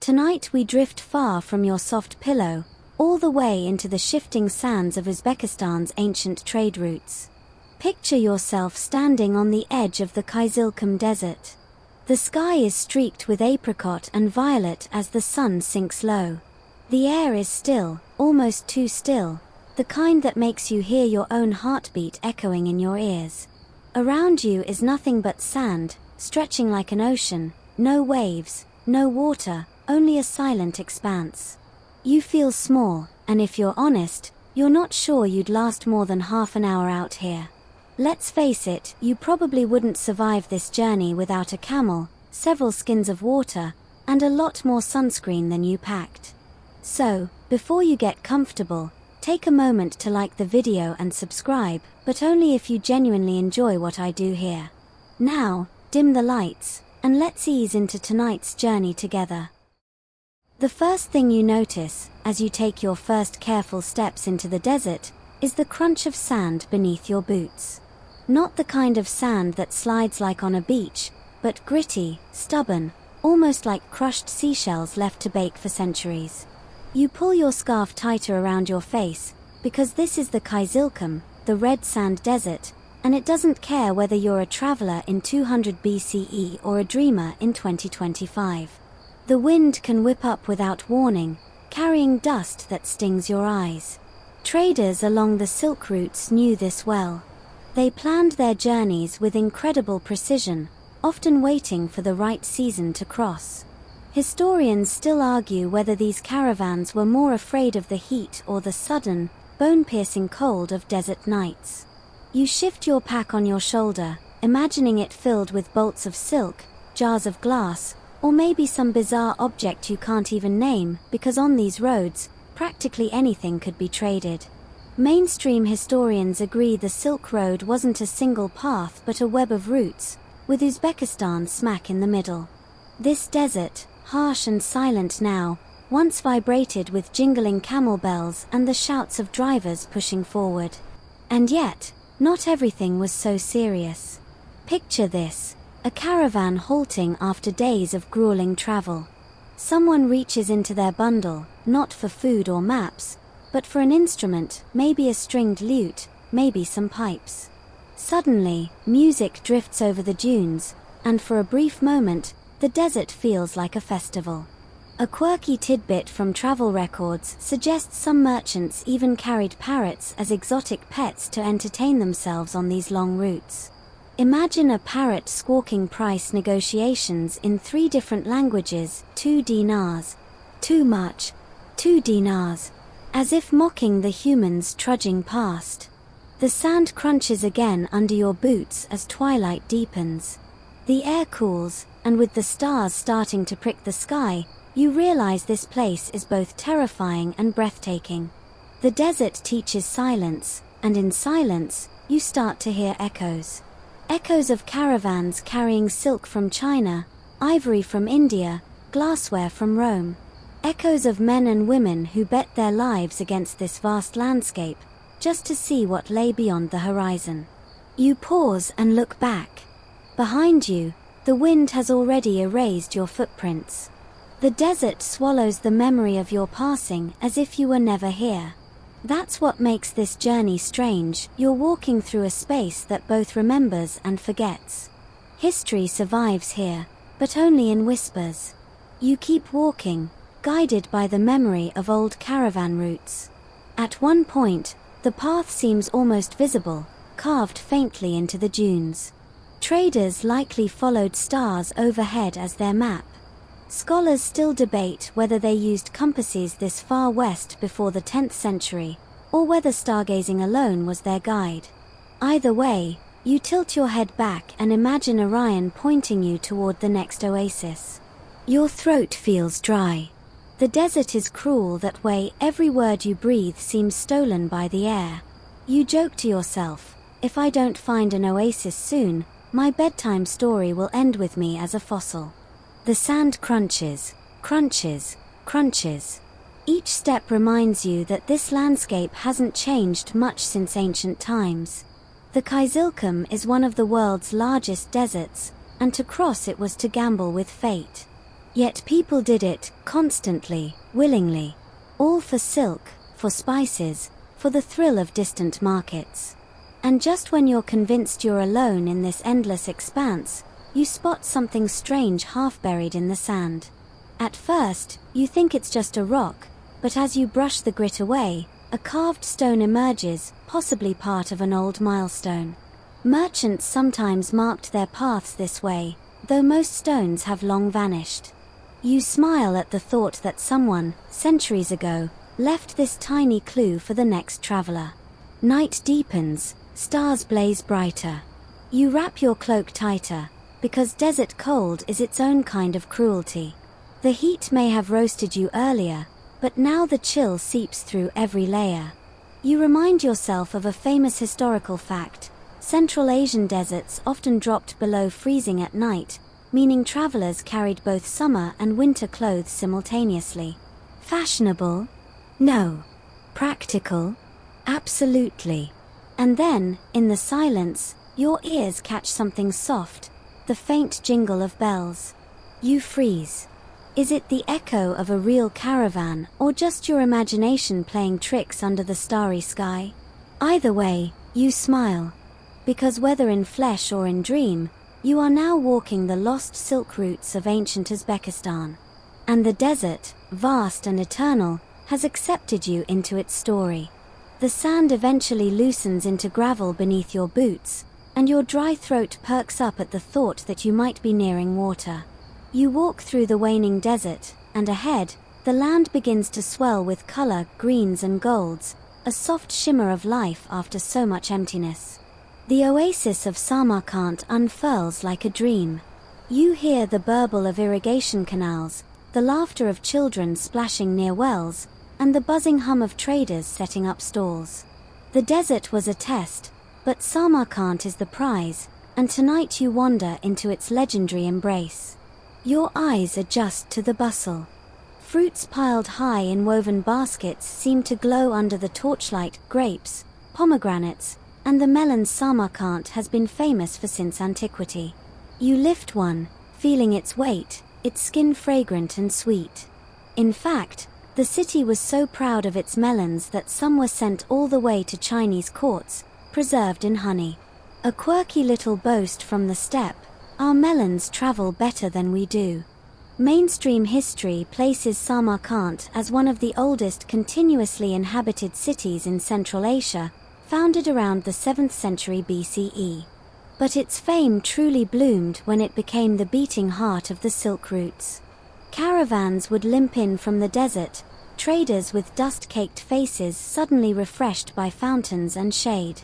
Tonight we drift far from your soft pillow, all the way into the shifting sands of Uzbekistan's ancient trade routes. Picture yourself standing on the edge of the Kizilkum Desert. The sky is streaked with apricot and violet as the sun sinks low. The air is still, almost too still, the kind that makes you hear your own heartbeat echoing in your ears. Around you is nothing but sand, stretching like an ocean, no waves, no water, only a silent expanse. You feel small, and if you're honest, you're not sure you'd last more than half an hour out here. Let's face it, you probably wouldn't survive this journey without a camel, several skins of water, and a lot more sunscreen than you packed. So, before you get comfortable, take a moment to like the video and subscribe, but only if you genuinely enjoy what I do here. Now, dim the lights, and let's ease into tonight's journey together. The first thing you notice, as you take your first careful steps into the desert, is the crunch of sand beneath your boots. Not the kind of sand that slides like on a beach, but gritty, stubborn, almost like crushed seashells left to bake for centuries. You pull your scarf tighter around your face, because this is the Kizilkum, the red sand desert, and it doesn't care whether you're a traveler in 200 BCE or a dreamer in 2025. The wind can whip up without warning, carrying dust that stings your eyes. Traders along the silk routes knew this well. They planned their journeys with incredible precision, often waiting for the right season to cross. Historians still argue whether these caravans were more afraid of the heat or the sudden, bone-piercing cold of desert nights. You shift your pack on your shoulder, imagining it filled with bolts of silk, jars of glass, or maybe some bizarre object you can't even name, because on these roads, practically anything could be traded. Mainstream historians agree the Silk Road wasn't a single path but a web of routes, with Uzbekistan smack in the middle. This desert, harsh and silent now, once vibrated with jingling camel bells and the shouts of drivers pushing forward. And yet, not everything was so serious. Picture this, a caravan halting after days of grueling travel. Someone reaches into their bundle, not for food or maps, but for an instrument, maybe a stringed lute, maybe some pipes. Suddenly, music drifts over the dunes, and for a brief moment, the desert feels like a festival. A quirky tidbit from travel records suggests some merchants even carried parrots as exotic pets to entertain themselves on these long routes. Imagine a parrot squawking price negotiations in 3 different languages, 2 dinars. Too much. 2 dinars. As if mocking the humans trudging past. The sand crunches again under your boots as twilight deepens. The air cools, and with the stars starting to prick the sky, you realize this place is both terrifying and breathtaking. The desert teaches silence, and in silence, you start to hear echoes. Echoes of caravans carrying silk from China, ivory from India, glassware from Rome. Echoes of men and women who bet their lives against this vast landscape, just to see what lay beyond the horizon. You pause and look back. Behind you, the wind has already erased your footprints. The desert swallows the memory of your passing as if you were never here. That's what makes this journey strange. You're walking through a space that both remembers and forgets. History survives here, but only in whispers. You keep walking, guided by the memory of old caravan routes. At one point, the path seems almost visible, carved faintly into the dunes. Traders likely followed stars overhead as their map. Scholars still debate whether they used compasses this far west before the 10th century, or whether stargazing alone was their guide. Either way, you tilt your head back and imagine Orion pointing you toward the next oasis. Your throat feels dry. The desert is cruel that way. Every word you breathe seems stolen by the air. You joke to yourself, if I don't find an oasis soon, my bedtime story will end with me as a fossil. The sand crunches, crunches, crunches. Each step reminds you that this landscape hasn't changed much since ancient times. The Kizilkum is one of the world's largest deserts, and to cross it was to gamble with fate. Yet people did it, constantly, willingly. All for silk, for spices, for the thrill of distant markets. And just when you're convinced you're alone in this endless expanse, you spot something strange half buried in the sand. At first, you think it's just a rock, but as you brush the grit away, a carved stone emerges, possibly part of an old milestone. Merchants sometimes marked their paths this way, though most stones have long vanished. You smile at the thought that someone, centuries ago, left this tiny clue for the next traveler. Night deepens, stars blaze brighter. You wrap your cloak tighter, because desert cold is its own kind of cruelty. The heat may have roasted you earlier, but now the chill seeps through every layer. You remind yourself of a famous historical fact: Central Asian deserts often dropped below freezing at night, meaning travelers carried both summer and winter clothes simultaneously. Fashionable? No. Practical? Absolutely. And then, in the silence, your ears catch something soft, the faint jingle of bells. You freeze. Is it the echo of a real caravan, or just your imagination playing tricks under the starry sky? Either way, you smile. Because whether in flesh or in dream, you are now walking the lost silk routes of ancient Uzbekistan. And the desert, vast and eternal, has accepted you into its story. The sand eventually loosens into gravel beneath your boots, and your dry throat perks up at the thought that you might be nearing water. You walk through the waning desert, and ahead, the land begins to swell with color, greens and golds, a soft shimmer of life after so much emptiness. The oasis of Samarkand unfurls like a dream. You hear the burble of irrigation canals, the laughter of children splashing near wells, and the buzzing hum of traders setting up stalls. The desert was a test, but Samarkand is the prize, and tonight you wander into its legendary embrace. Your eyes adjust to the bustle. Fruits piled high in woven baskets seem to glow under the torchlight: grapes, pomegranates, and the melons Samarkand has been famous for since antiquity. You lift one, feeling its weight, its skin fragrant and sweet. In fact, the city was so proud of its melons that some were sent all the way to Chinese courts, preserved in honey. A quirky little boast from the steppe: our melons travel better than we do. Mainstream history places Samarkand as one of the oldest continuously inhabited cities in Central Asia, founded around the 7th century BCE. But its fame truly bloomed when it became the beating heart of the silk routes. Caravans would limp in from the desert, traders with dust-caked faces suddenly refreshed by fountains and shade.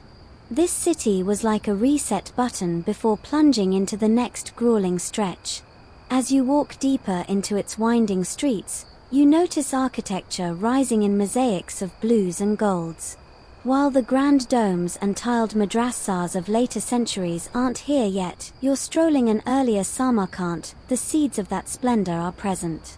This city was like a reset button before plunging into the next grueling stretch. As you walk deeper into its winding streets, you notice architecture rising in mosaics of blues and golds. While the grand domes and tiled madrasas of later centuries aren't here yet, you're strolling an earlier Samarkand, the seeds of that splendor are present.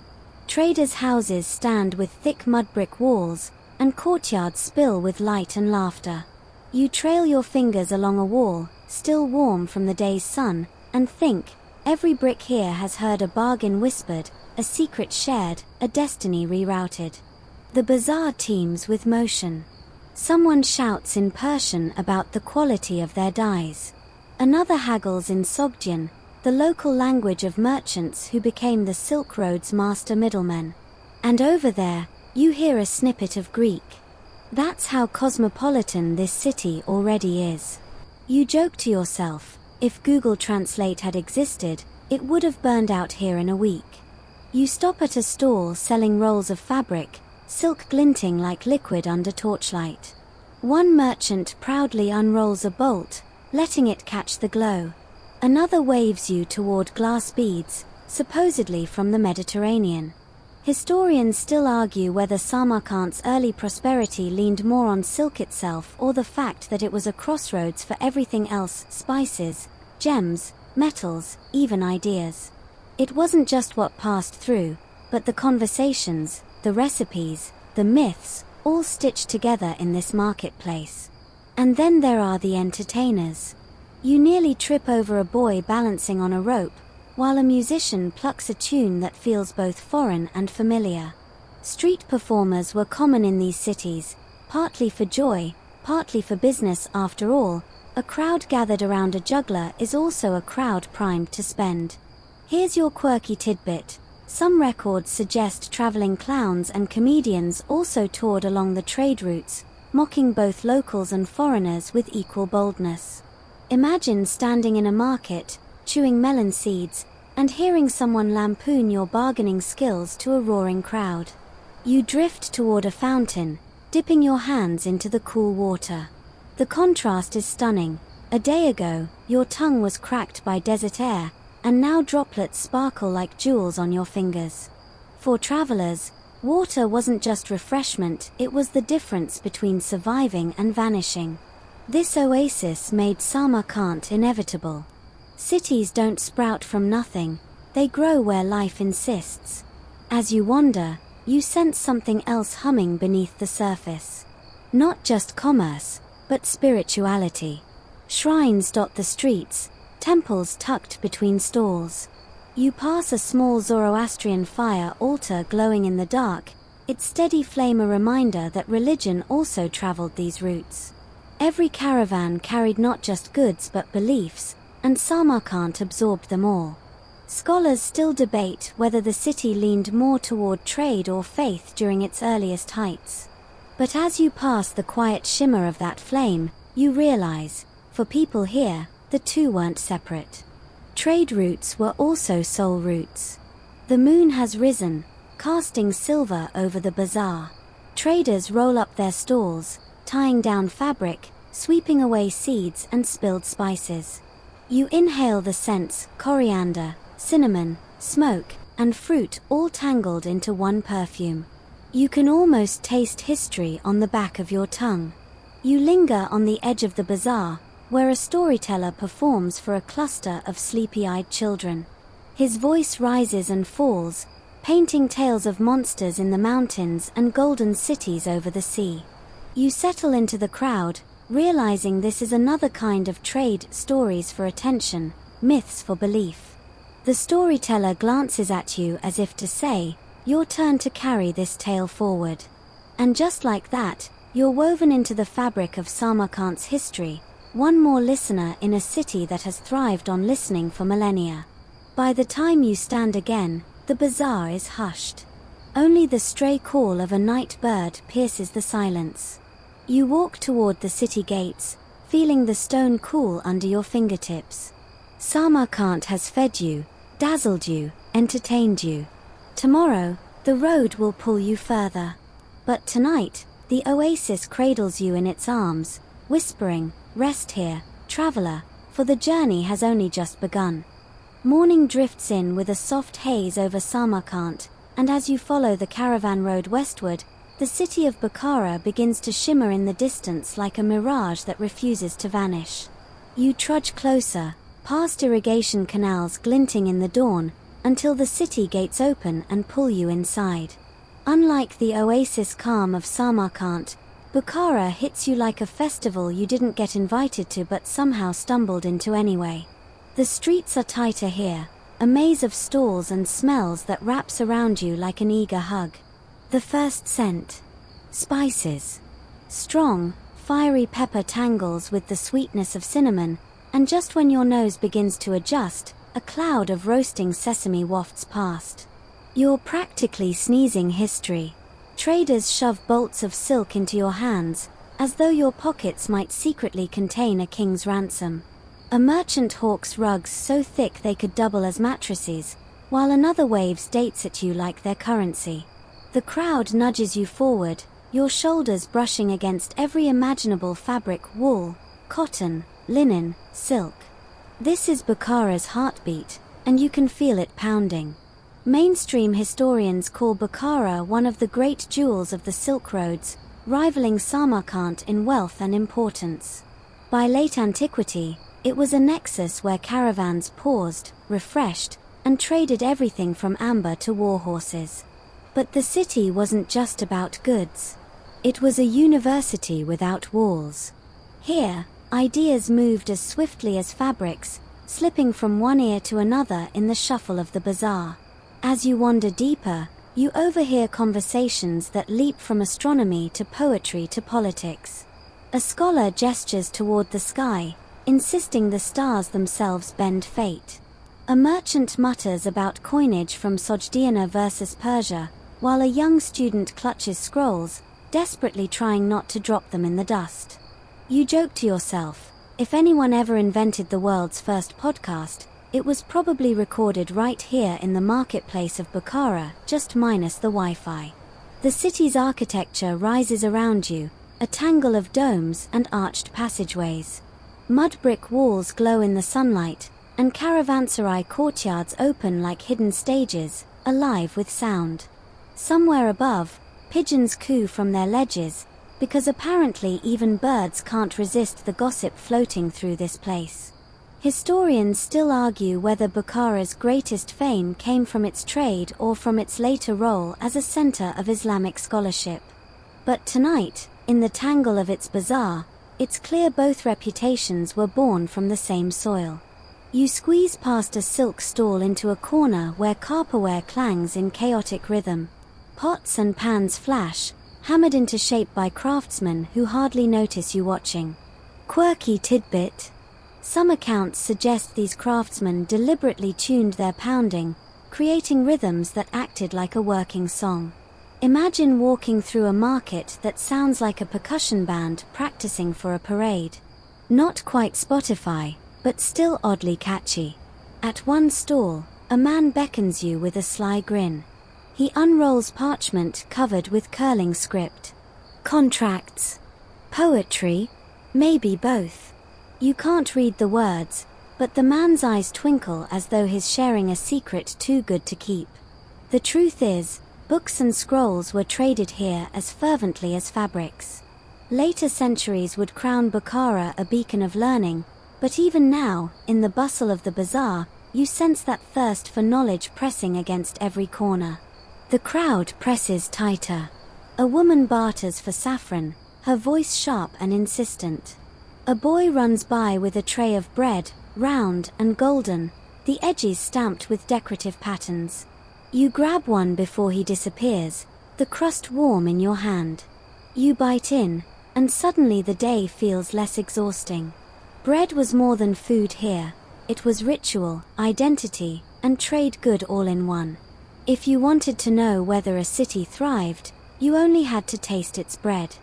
Traders' houses stand with thick mud brick walls, and courtyards spill with light and laughter. You trail your fingers along a wall, still warm from the day's sun, and think, every brick here has heard a bargain whispered, a secret shared, a destiny rerouted. The bazaar teems with motion. Someone shouts in Persian about the quality of their dyes. Another haggles in Sogdian, the local language of merchants who became the Silk Road's master middlemen. And over there, you hear a snippet of Greek. That's how cosmopolitan this city already is. You joke to yourself, if Google Translate had existed, it would have burned out here in a week. You stop at a stall selling rolls of fabric, silk glinting like liquid under torchlight. One merchant proudly unrolls a bolt, letting it catch the glow. Another waves you toward glass beads, supposedly from the Mediterranean. Historians still argue whether Samarkand's early prosperity leaned more on silk itself or the fact that it was a crossroads for everything else: spices, gems, metals, even ideas. It wasn't just what passed through, but the conversations, the recipes, the myths, all stitched together in this marketplace. And then there are the entertainers. You nearly trip over a boy balancing on a rope, while a musician plucks a tune that feels both foreign and familiar. Street performers were common in these cities, partly for joy, partly for business. After all, a crowd gathered around a juggler is also a crowd primed to spend. Here's your quirky tidbit. Some records suggest traveling clowns and comedians also toured along the trade routes, mocking both locals and foreigners with equal boldness. Imagine standing in a market, chewing melon seeds, and hearing someone lampoon your bargaining skills to a roaring crowd. You drift toward a fountain, dipping your hands into the cool water. The contrast is stunning. A day ago, your tongue was cracked by desert air, and now droplets sparkle like jewels on your fingers. For travelers, water wasn't just refreshment, it was the difference between surviving and vanishing. This oasis made Samarkand inevitable. Cities don't sprout from nothing, they grow where life insists. As you wander, you sense something else humming beneath the surface. Not just commerce, but spirituality. Shrines dot the streets, temples tucked between stalls. You pass a small Zoroastrian fire altar glowing in the dark, its steady flame a reminder that religion also traveled these routes. Every caravan carried not just goods but beliefs, and Samarkand absorbed them all. Scholars still debate whether the city leaned more toward trade or faith during its earliest heights. But as you pass the quiet shimmer of that flame, you realize, for people here, the two weren't separate. Trade routes were also soul routes. The moon has risen, casting silver over the bazaar. Traders roll up their stalls, tying down fabric, sweeping away seeds and spilled spices. You inhale the scents, coriander, cinnamon, smoke, and fruit all tangled into one perfume. You can almost taste history on the back of your tongue. You linger on the edge of the bazaar, where a storyteller performs for a cluster of sleepy-eyed children. His voice rises and falls, painting tales of monsters in the mountains and golden cities over the sea. You settle into the crowd, realizing this is another kind of trade, stories for attention, myths for belief. The storyteller glances at you as if to say, your turn to carry this tale forward. And just like that, you're woven into the fabric of Samarkand's history, one more listener in a city that has thrived on listening for millennia. By the time you stand again, the bazaar is hushed. Only the stray call of a night bird pierces the silence. You walk toward the city gates, feeling the stone cool under your fingertips. Samarkand has fed you, dazzled you, entertained you. Tomorrow, the road will pull you further. But tonight, the oasis cradles you in its arms, whispering, "Rest here, traveler, for the journey has only just begun." Morning drifts in with a soft haze over Samarkand, and as you follow the caravan road westward, the city of Bukhara begins to shimmer in the distance like a mirage that refuses to vanish. You trudge closer, past irrigation canals glinting in the dawn, until the city gates open and pull you inside. Unlike the oasis calm of Samarkand, Bukhara hits you like a festival you didn't get invited to but somehow stumbled into anyway. The streets are tighter here, a maze of stalls and smells that wraps around you like an eager hug. The first scent. Spices. Strong, fiery pepper tangles with the sweetness of cinnamon, and just when your nose begins to adjust, a cloud of roasting sesame wafts past. You're practically sneezing history. Traders shove bolts of silk into your hands, as though your pockets might secretly contain a king's ransom. A merchant hawks rugs so thick they could double as mattresses, while another waves dates at you like their currency. The crowd nudges you forward, your shoulders brushing against every imaginable fabric: wool, cotton, linen, silk. This is Bukhara's heartbeat, and you can feel it pounding. Mainstream historians call Bukhara one of the great jewels of the Silk Roads, rivaling Samarkand in wealth and importance. By late antiquity, it was a nexus where caravans paused, refreshed, and traded everything from amber to war horses. But the city wasn't just about goods. It was a university without walls. Here, ideas moved as swiftly as fabrics, slipping from one ear to another in the shuffle of the bazaar. As you wander deeper, you overhear conversations that leap from astronomy to poetry to politics. A scholar gestures toward the sky, insisting the stars themselves bend fate. A merchant mutters about coinage from Sogdiana versus Persia, while a young student clutches scrolls, desperately trying not to drop them in the dust. You joke to yourself, if anyone ever invented the world's first podcast, it was probably recorded right here in the marketplace of Bukhara, just minus the Wi-Fi. The city's architecture rises around you, a tangle of domes and arched passageways. Mud brick walls glow in the sunlight, and caravanserais courtyards open like hidden stages, alive with sound. Somewhere above, pigeons coo from their ledges, because apparently even birds can't resist the gossip floating through this place. Historians still argue whether Bukhara's greatest fame came from its trade or from its later role as a center of Islamic scholarship. But tonight, in the tangle of its bazaar, it's clear both reputations were born from the same soil. You squeeze past a silk stall into a corner where copperware clangs in chaotic rhythm. Pots and pans flash, hammered into shape by craftsmen who hardly notice you watching. Quirky tidbit. Some accounts suggest these craftsmen deliberately tuned their pounding, creating rhythms that acted like a working song. Imagine walking through a market that sounds like a percussion band practicing for a parade. Not quite Spotify, but still oddly catchy. At one stall, a man beckons you with a sly grin. He unrolls parchment covered with curling script. Contracts? Poetry? Maybe both. You can't read the words, but the man's eyes twinkle as though he's sharing a secret too good to keep. The truth is, books and scrolls were traded here as fervently as fabrics. Later centuries would crown Bukhara a beacon of learning, but even now, in the bustle of the bazaar, you sense that thirst for knowledge pressing against every corner. The crowd presses tighter. A woman barters for saffron, her voice sharp and insistent. A boy runs by with a tray of bread, round and golden, the edges stamped with decorative patterns. You grab one before he disappears, the crust warm in your hand. You bite in, and suddenly the day feels less exhausting. Bread was more than food here. It was ritual, identity, and trade good all in one. If you wanted to know whether a city thrived, you only had to taste its bread.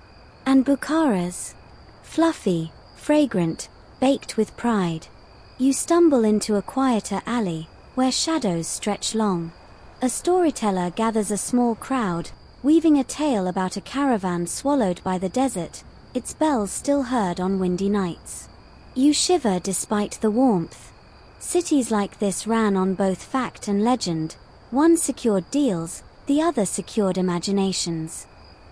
And Bukhara's? Fluffy, fragrant, baked with pride. You stumble into a quieter alley, where shadows stretch long. A storyteller gathers a small crowd, weaving a tale about a caravan swallowed by the desert, its bells still heard on windy nights. You shiver despite the warmth. Cities like this ran on both fact and legend. One secured deals, the other secured imaginations.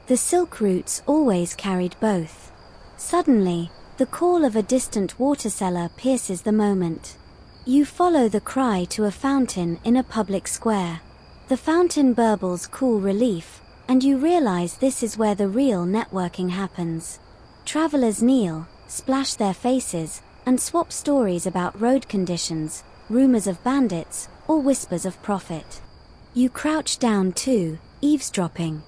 The silk routes always carried both. Suddenly, the call of a distant water seller pierces the moment. You follow the cry to a fountain in a public square. The fountain burbles cool relief, and you realize this is where the real networking happens. Travelers kneel, splash their faces, and swap stories about road conditions, rumors of bandits, or whispers of profit. You crouch down too, eavesdropping.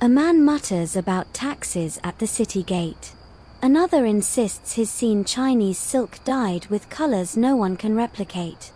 A man mutters about taxes at the city gate. Another insists he's seen Chinese silk dyed with colors no one can replicate.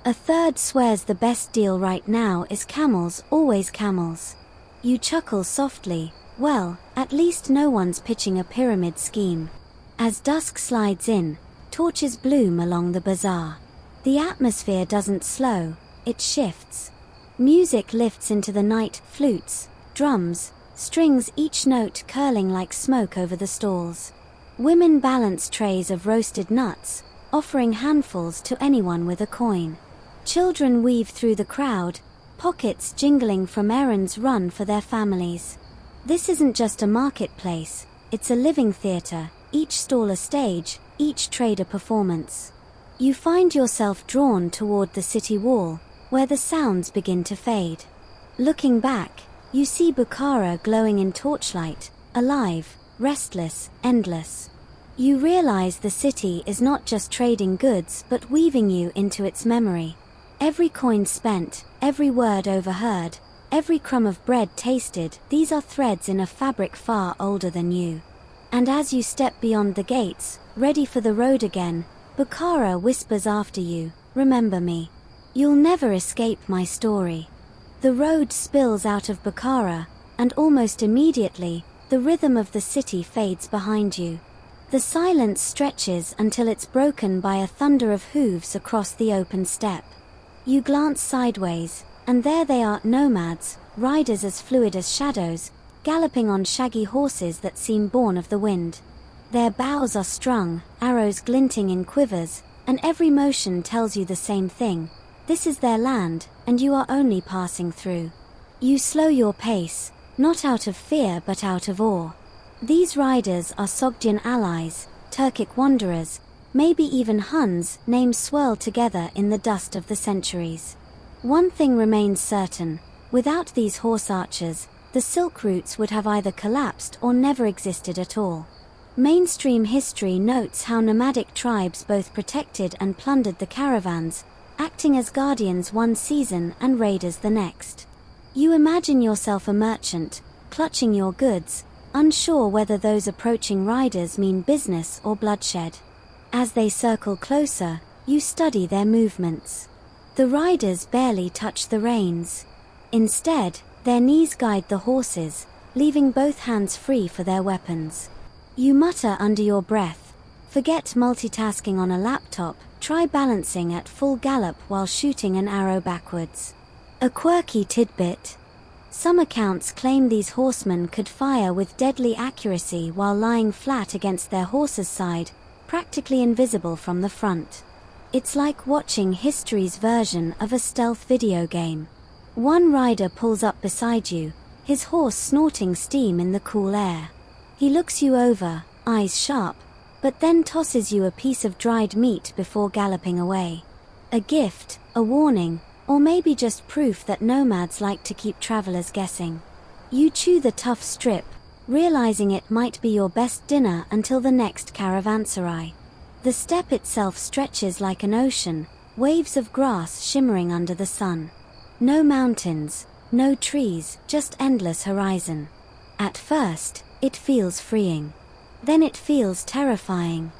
A third swears the best deal right now is camels, always camels. You chuckle softly, well, at least no one's pitching a pyramid scheme. As dusk slides in, torches bloom along the bazaar. The atmosphere doesn't slow, it shifts. Music lifts into the night, flutes, drums, strings, each note curling like smoke over the stalls. Women balance trays of roasted nuts, offering handfuls to anyone with a coin. Children weave through the crowd, pockets jingling from errands run for their families. This isn't just a marketplace, it's a living theater, each stall a stage, each trade a performance. You find yourself drawn toward the city wall, where the sounds begin to fade. Looking back, you see Bukhara glowing in torchlight, alive, restless, endless. You realize the city is not just trading goods but weaving you into its memory. Every coin spent, every word overheard, every crumb of bread tasted, these are threads in a fabric far older than you. And as you step beyond the gates, ready for the road again, Bukhara whispers after you, "Remember me. You'll never escape my story." The road spills out of Bukhara, and almost immediately, the rhythm of the city fades behind you. The silence stretches until it's broken by a thunder of hooves across the open steppe. You glance sideways, and there they are, nomads, riders as fluid as shadows, galloping on shaggy horses that seem born of the wind. Their bows are strung, arrows glinting in quivers, and every motion tells you the same thing. This is their land, and you are only passing through. You slow your pace, not out of fear but out of awe. These riders are Sogdian allies, Turkic wanderers, maybe even Huns, names swirl together in the dust of the centuries. One thing remains certain: without these horse archers, the silk routes would have either collapsed or never existed at all. Mainstream history notes how nomadic tribes both protected and plundered the caravans, acting as guardians one season and raiders the next. You imagine yourself a merchant, clutching your goods, unsure whether those approaching riders mean business or bloodshed. As they circle closer, you study their movements. The riders barely touch the reins. Instead, their knees guide the horses, leaving both hands free for their weapons. You mutter under your breath, "Forget multitasking on a laptop, try balancing at full gallop while shooting an arrow backwards." A quirky tidbit. Some accounts claim these horsemen could fire with deadly accuracy while lying flat against their horse's side, practically invisible from the front. It's like watching history's version of a stealth video game. One rider pulls up beside you, his horse snorting steam in the cool air. He looks you over, eyes sharp, but then tosses you a piece of dried meat before galloping away. A gift, a warning, or maybe just proof that nomads like to keep travelers guessing. You chew the tough strip, realizing it might be your best dinner until the next caravanserais. The steppe itself stretches like an ocean, waves of grass shimmering under the sun. No mountains, no trees, just endless horizon. At first, it feels freeing. Then it feels terrifying.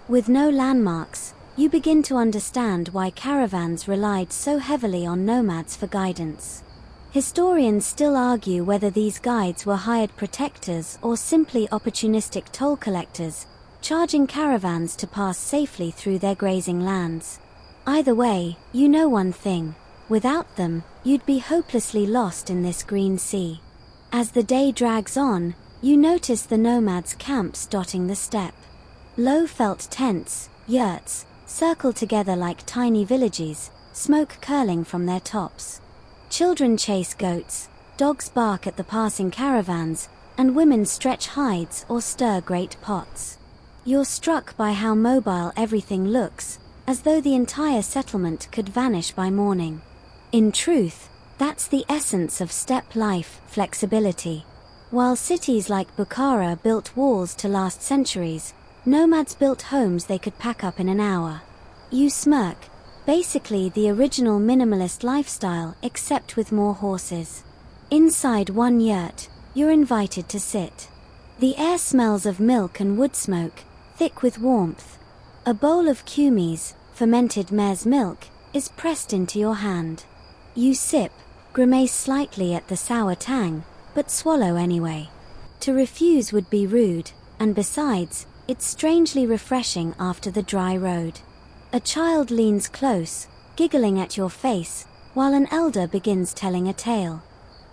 With no landmarks, you begin to understand why caravans relied so heavily on nomads for guidance. Historians still argue whether these guides were hired protectors or simply opportunistic toll collectors, charging caravans to pass safely through their grazing lands. Either way, you know one thing: without them, you'd be hopelessly lost in this green sea. As the day drags on, you notice the nomads' camps dotting the steppe. Low felt tents, yurts, circle together like tiny villages, smoke curling from their tops. Children chase goats, dogs bark at the passing caravans, and women stretch hides or stir great pots. You're struck by how mobile everything looks, as though the entire settlement could vanish by morning. In truth, that's the essence of steppe life: flexibility. While cities like Bukhara built walls to last centuries, nomads built homes they could pack up in an hour. You smirk. Basically the original minimalist lifestyle, except with more horses. Inside one yurt, you're invited to sit. The air smells of milk and wood smoke, thick with warmth. A bowl of kumis, fermented mare's milk, is pressed into your hand. You sip, grimace slightly at the sour tang, but swallow anyway. To refuse would be rude, and besides, it's strangely refreshing after the dry road. A child leans close, giggling at your face, while an elder begins telling a tale.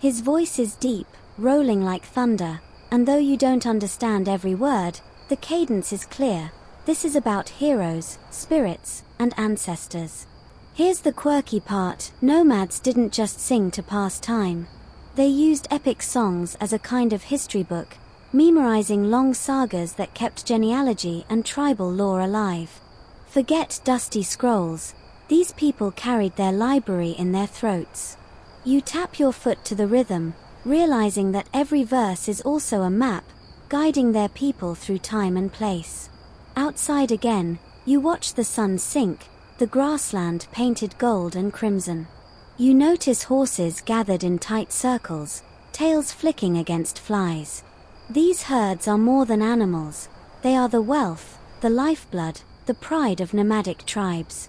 His voice is deep, rolling like thunder, and though you don't understand every word, the cadence is clear. This is about heroes, spirits, and ancestors. Here's the quirky part: nomads didn't just sing to pass time. They used epic songs as a kind of history book, memorizing long sagas that kept genealogy and tribal lore alive. Forget dusty scrolls. These people carried their library in their throats. You tap your foot to the rhythm, realizing that every verse is also a map, guiding their people through time and place. Outside again, you watch the sun sink, the grassland painted gold and crimson. You notice horses gathered in tight circles, tails flicking against flies. These herds are more than animals. They are the wealth, the lifeblood, the pride of nomadic tribes.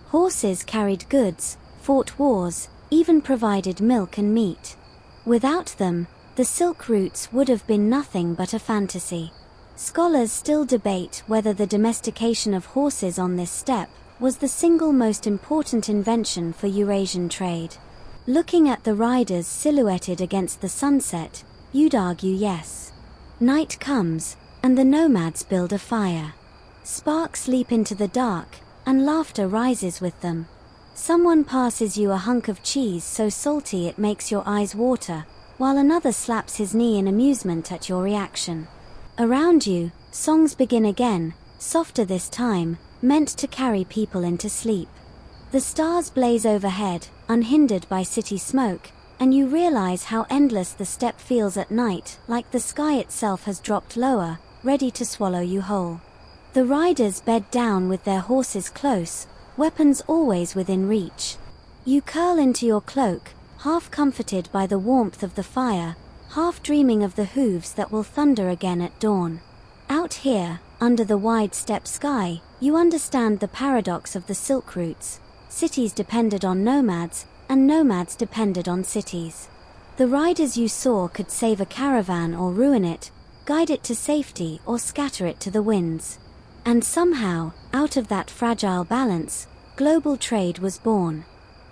Horses carried goods, fought wars, even provided milk and meat. Without them, the Silk Routes would have been nothing but a fantasy. Scholars still debate whether the domestication of horses on this steppe was the single most important invention for Eurasian trade. Looking at the riders silhouetted against the sunset, you'd argue yes. Night comes, and the nomads build a fire. Sparks leap into the dark, and laughter rises with them. Someone passes you a hunk of cheese so salty it makes your eyes water, while another slaps his knee in amusement at your reaction. Around you, songs begin again, softer this time, meant to carry people into sleep. The stars blaze overhead, unhindered by city smoke, and you realize how endless the steppe feels at night, like the sky itself has dropped lower, ready to swallow you whole. The riders bed down with their horses close, weapons always within reach. You curl into your cloak, half comforted by the warmth of the fire, half dreaming of the hooves that will thunder again at dawn. Out here, under the wide steppe sky, you understand the paradox of the Silk Routes. Cities depended on nomads, and nomads depended on cities. The riders you saw could save a caravan or ruin it, guide it to safety or scatter it to the winds. And somehow, out of that fragile balance, global trade was born.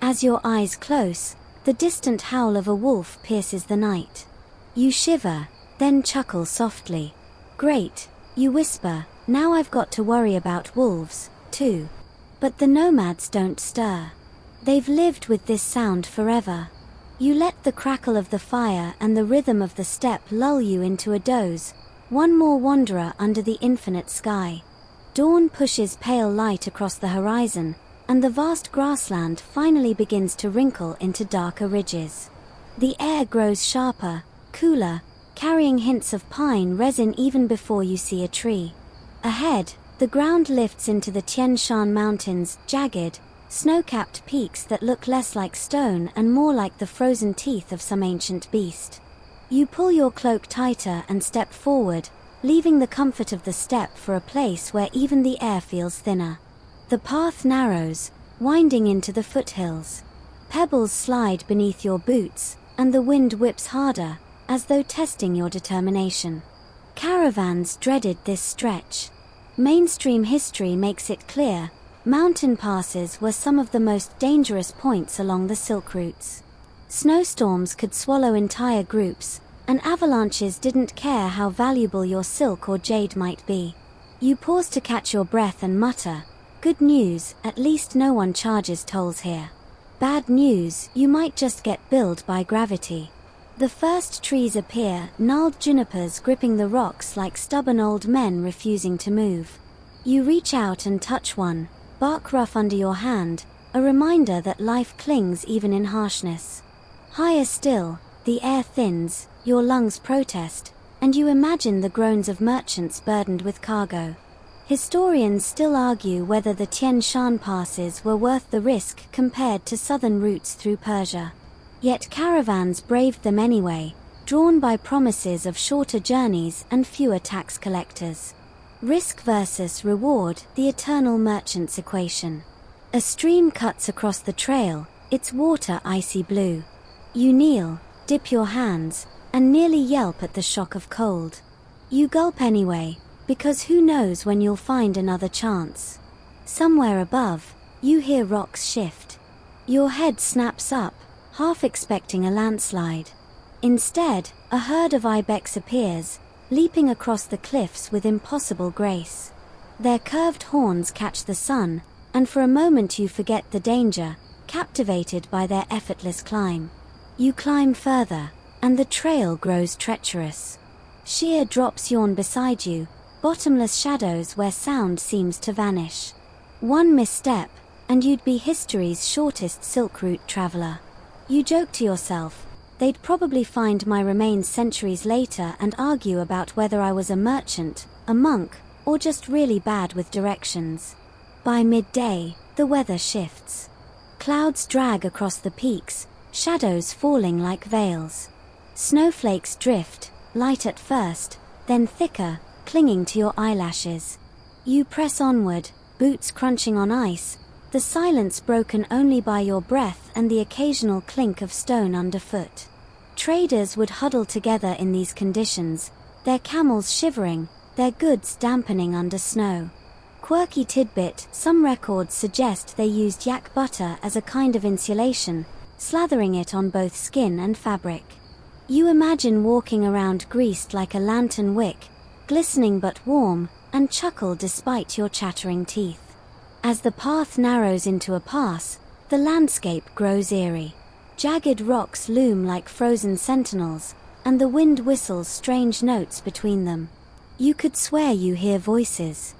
As your eyes close, the distant howl of a wolf pierces the night. You shiver, then chuckle softly. Great, you whisper, now I've got to worry about wolves, too. But the nomads don't stir. They've lived with this sound forever. You let the crackle of the fire and the rhythm of the steppe lull you into a doze, one more wanderer under the infinite sky. Dawn pushes pale light across the horizon, and the vast grassland finally begins to wrinkle into darker ridges. The air grows sharper, cooler, carrying hints of pine resin even before you see a tree. Ahead, the ground lifts into the Tian Shan Mountains, jagged, snow-capped peaks that look less like stone and more like the frozen teeth of some ancient beast. You pull your cloak tighter and step forward, leaving the comfort of the steppe for a place where even the air feels thinner. The path narrows, winding into the foothills. Pebbles slide beneath your boots, and the wind whips harder, as though testing your determination. Caravans dreaded this stretch. Mainstream history makes it clear, mountain passes were some of the most dangerous points along the Silk Routes. Snowstorms could swallow entire groups, and avalanches didn't care how valuable your silk or jade might be. You pause to catch your breath and mutter, "Good news, at least no one charges tolls here." Bad news, you might just get billed by gravity. The first trees appear, gnarled junipers gripping the rocks like stubborn old men refusing to move. You reach out and touch one, bark rough under your hand, a reminder that life clings even in harshness. Higher still, the air thins, your lungs protest, and you imagine the groans of merchants burdened with cargo. Historians still argue whether the Tian Shan passes were worth the risk compared to southern routes through Persia. Yet caravans braved them anyway, drawn by promises of shorter journeys and fewer tax collectors. Risk versus reward, the eternal merchant's equation. A stream cuts across the trail, its water icy blue. You kneel, dip your hands, and nearly yelp at the shock of cold. You gulp anyway, because who knows when you'll find another chance. Somewhere above, you hear rocks shift. Your head snaps up, half expecting a landslide. Instead, a herd of ibex appears, leaping across the cliffs with impossible grace. Their curved horns catch the sun, and for a moment you forget the danger, captivated by their effortless climb. You climb further, and the trail grows treacherous. Sheer drops yawn beside you, bottomless shadows where sound seems to vanish. One misstep, and you'd be history's shortest Silk Route traveler. You joke to yourself, they'd probably find my remains centuries later and argue about whether I was a merchant, a monk, or just really bad with directions. By midday, the weather shifts. Clouds drag across the peaks, shadows falling like veils. Snowflakes drift, light at first, then thicker, clinging to your eyelashes. You press onward, boots crunching on ice, the silence broken only by your breath and the occasional clink of stone underfoot. Traders would huddle together in these conditions, their camels shivering, their goods dampening under snow. Quirky tidbit, some records suggest they used yak butter as a kind of insulation, slathering it on both skin and fabric. You imagine walking around greased like a lantern wick, glistening but warm, and chuckle despite your chattering teeth. As the path narrows into a pass, the landscape grows eerie. Jagged rocks loom like frozen sentinels, and the wind whistles strange notes between them. You could swear you hear voices.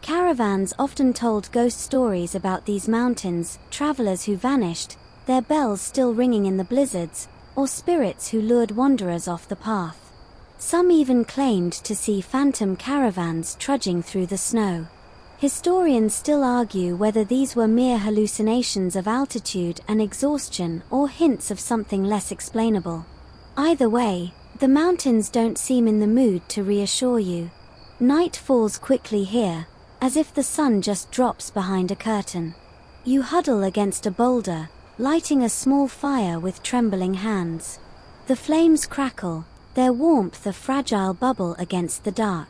Caravans often told ghost stories about these mountains, travelers who vanished, their bells still ringing in the blizzards, or spirits who lured wanderers off the path. Some even claimed to see phantom caravans trudging through the snow. Historians still argue whether these were mere hallucinations of altitude and exhaustion or hints of something less explainable. Either way, the mountains don't seem in the mood to reassure you. Night falls quickly here, as if the sun just drops behind a curtain. You huddle against a boulder, lighting a small fire with trembling hands. The flames crackle, their warmth a fragile bubble against the dark.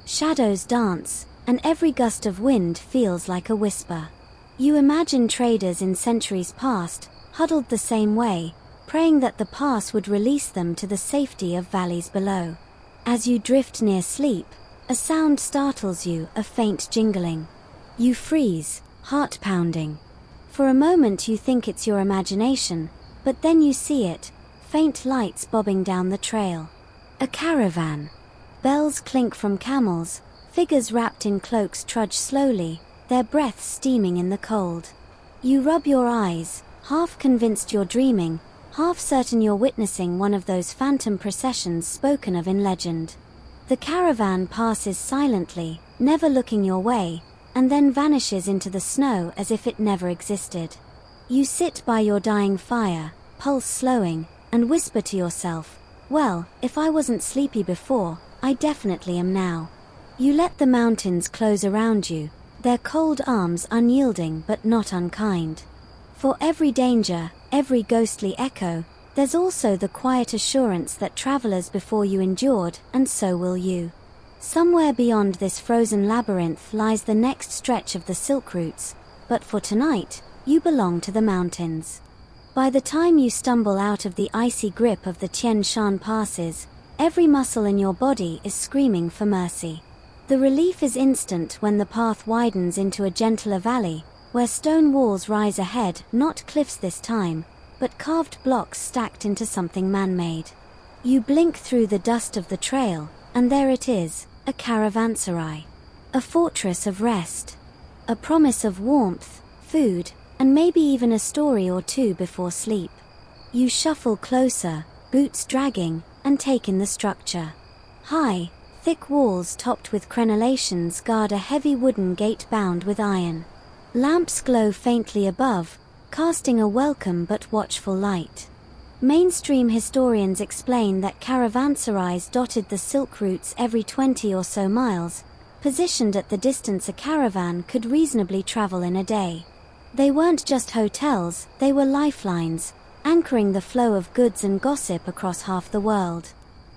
Shadows dance, and every gust of wind feels like a whisper. You imagine traders in centuries past, huddled the same way, praying that the pass would release them to the safety of valleys below. As you drift near sleep, a sound startles you, a faint jingling. You freeze, heart pounding. For a moment you think it's your imagination, but then you see it, faint lights bobbing down the trail. A caravan. Bells clink from camels, figures wrapped in cloaks trudge slowly, their breath steaming in the cold. You rub your eyes, half convinced you're dreaming, half certain you're witnessing one of those phantom processions spoken of in legend. The caravan passes silently, never looking your way, and then vanishes into the snow as if it never existed. You sit by your dying fire, pulse slowing, and whisper to yourself, "Well, if I wasn't sleepy before, I definitely am now." You let the mountains close around you, their cold arms unyielding but not unkind. For every danger, every ghostly echo, there's also the quiet assurance that travelers before you endured, and so will you. Somewhere beyond this frozen labyrinth lies the next stretch of the silk routes, but for tonight, you belong to the mountains. By the time you stumble out of the icy grip of the Tian Shan passes, every muscle in your body is screaming for mercy. The relief is instant when the path widens into a gentler valley, where stone walls rise ahead, not cliffs this time, but carved blocks stacked into something man-made. You blink through the dust of the trail, and there it is, a caravanserais. A fortress of rest. A promise of warmth, food, and maybe even a story or two before sleep. You shuffle closer, boots dragging, and take in the structure. High, thick walls topped with crenellations guard a heavy wooden gate bound with iron. Lamps glow faintly above, casting a welcome but watchful light. Mainstream historians explain that caravanserais dotted the silk routes every 20 or so miles, positioned at the distance a caravan could reasonably travel in a day. They weren't just hotels, they were lifelines, anchoring the flow of goods and gossip across half the world.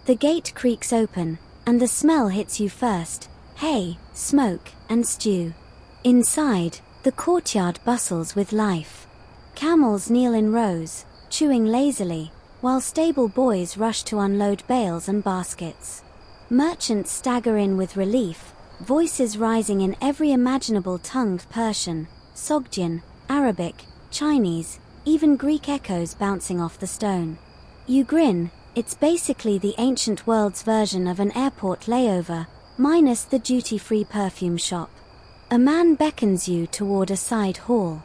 The gate creaks open, and the smell hits you first: hay, smoke, and stew. Inside, the courtyard bustles with life. Camels kneel in rows, chewing lazily, while stable boys rush to unload bales and baskets. Merchants stagger in with relief, voices rising in every imaginable tongue: Persian, Sogdian, Arabic, Chinese, even Greek echoes bouncing off the stone. You grin, it's basically the ancient world's version of an airport layover, minus the duty-free perfume shop. A man beckons you toward a side hall.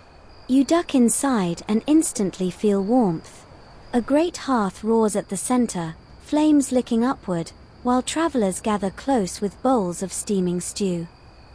You duck inside and instantly feel warmth. A great hearth roars at the center, flames licking upward, while travelers gather close with bowls of steaming stew.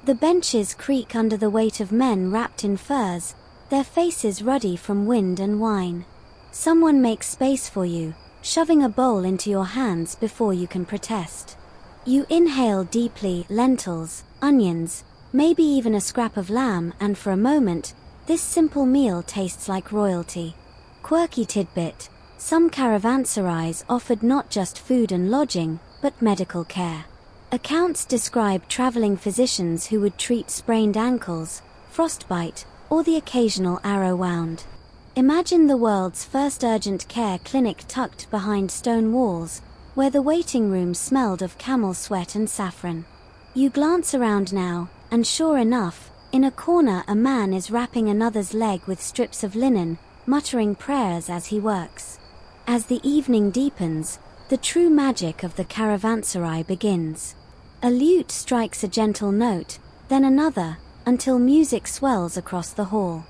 The benches creak under the weight of men wrapped in furs, their faces ruddy from wind and wine. Someone makes space for you, shoving a bowl into your hands before you can protest. You inhale deeply lentils, onions, maybe even a scrap of lamb, and for a moment, this simple meal tastes like royalty. Quirky tidbit: some caravanserais offered not just food and lodging, but medical care. Accounts describe traveling physicians who would treat sprained ankles, frostbite, or the occasional arrow wound. Imagine the world's first urgent care clinic tucked behind stone walls, where the waiting room smelled of camel sweat and saffron. You glance around now, and sure enough, in a corner a man is wrapping another's leg with strips of linen, muttering prayers as he works. As the evening deepens, the true magic of the caravanserai begins. A lute strikes a gentle note, then another, until music swells across the hall.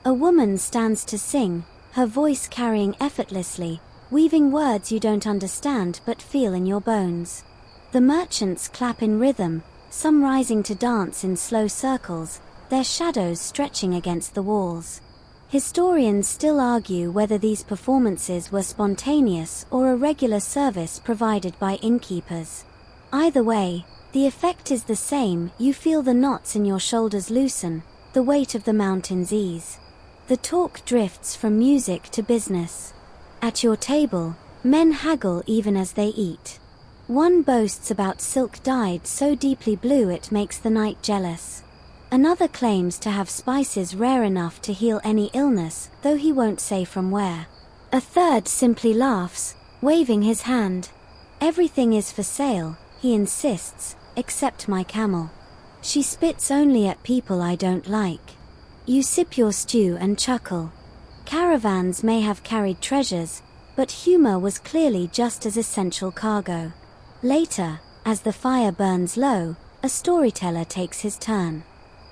A woman stands to sing, her voice carrying effortlessly, weaving words you don't understand but feel in your bones. The merchants clap in rhythm, some rising to dance in slow circles, their shadows stretching against the walls. Historians still argue whether these performances were spontaneous or a regular service provided by innkeepers. Either way, the effect is the same. You feel the knots in your shoulders loosen, the weight of the mountains ease. The talk drifts from music to business. At your table, men haggle even as they eat. One boasts about silk dyed so deeply blue it makes the night jealous. Another claims to have spices rare enough to heal any illness, though he won't say from where. A third simply laughs, waving his hand. Everything is for sale, he insists, except my camel. She spits only at people I don't like. You sip your stew and chuckle. Caravans may have carried treasures, but humor was clearly just as essential cargo. Later, as the fire burns low, a storyteller takes his turn.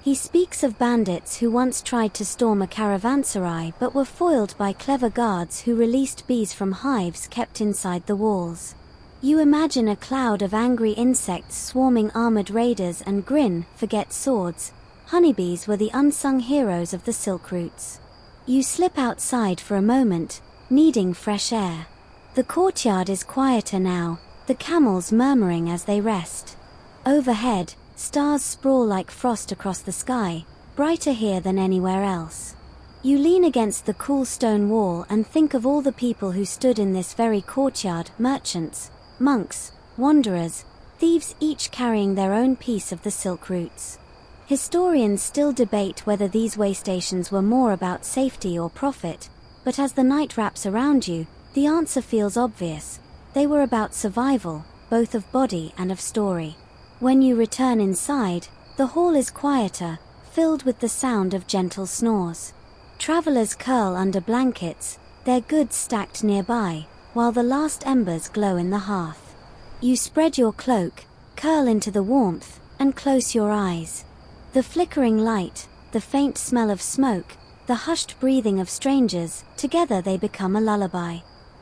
He speaks of bandits who once tried to storm a caravanserai but were foiled by clever guards who released bees from hives kept inside the walls. You imagine a cloud of angry insects swarming armored raiders and grin, forget swords. Honeybees were the unsung heroes of the silk routes. You slip outside for a moment, needing fresh air. The courtyard is quieter now, the camels murmuring as they rest. Overhead, stars sprawl like frost across the sky, brighter here than anywhere else. You lean against the cool stone wall and think of all the people who stood in this very courtyard: merchants, monks, wanderers, thieves, each carrying their own piece of the silk routes. Historians still debate whether these waystations were more about safety or profit, but as the night wraps around you, the answer feels obvious. They were about survival, both of body and of story. When you return inside, the hall is quieter, filled with the sound of gentle snores. Travelers curl under blankets, their goods stacked nearby, while the last embers glow in the hearth. You spread your cloak, curl into the warmth, and close your eyes. The flickering light, the faint smell of smoke, the hushed breathing of strangers, together they become a lullaby.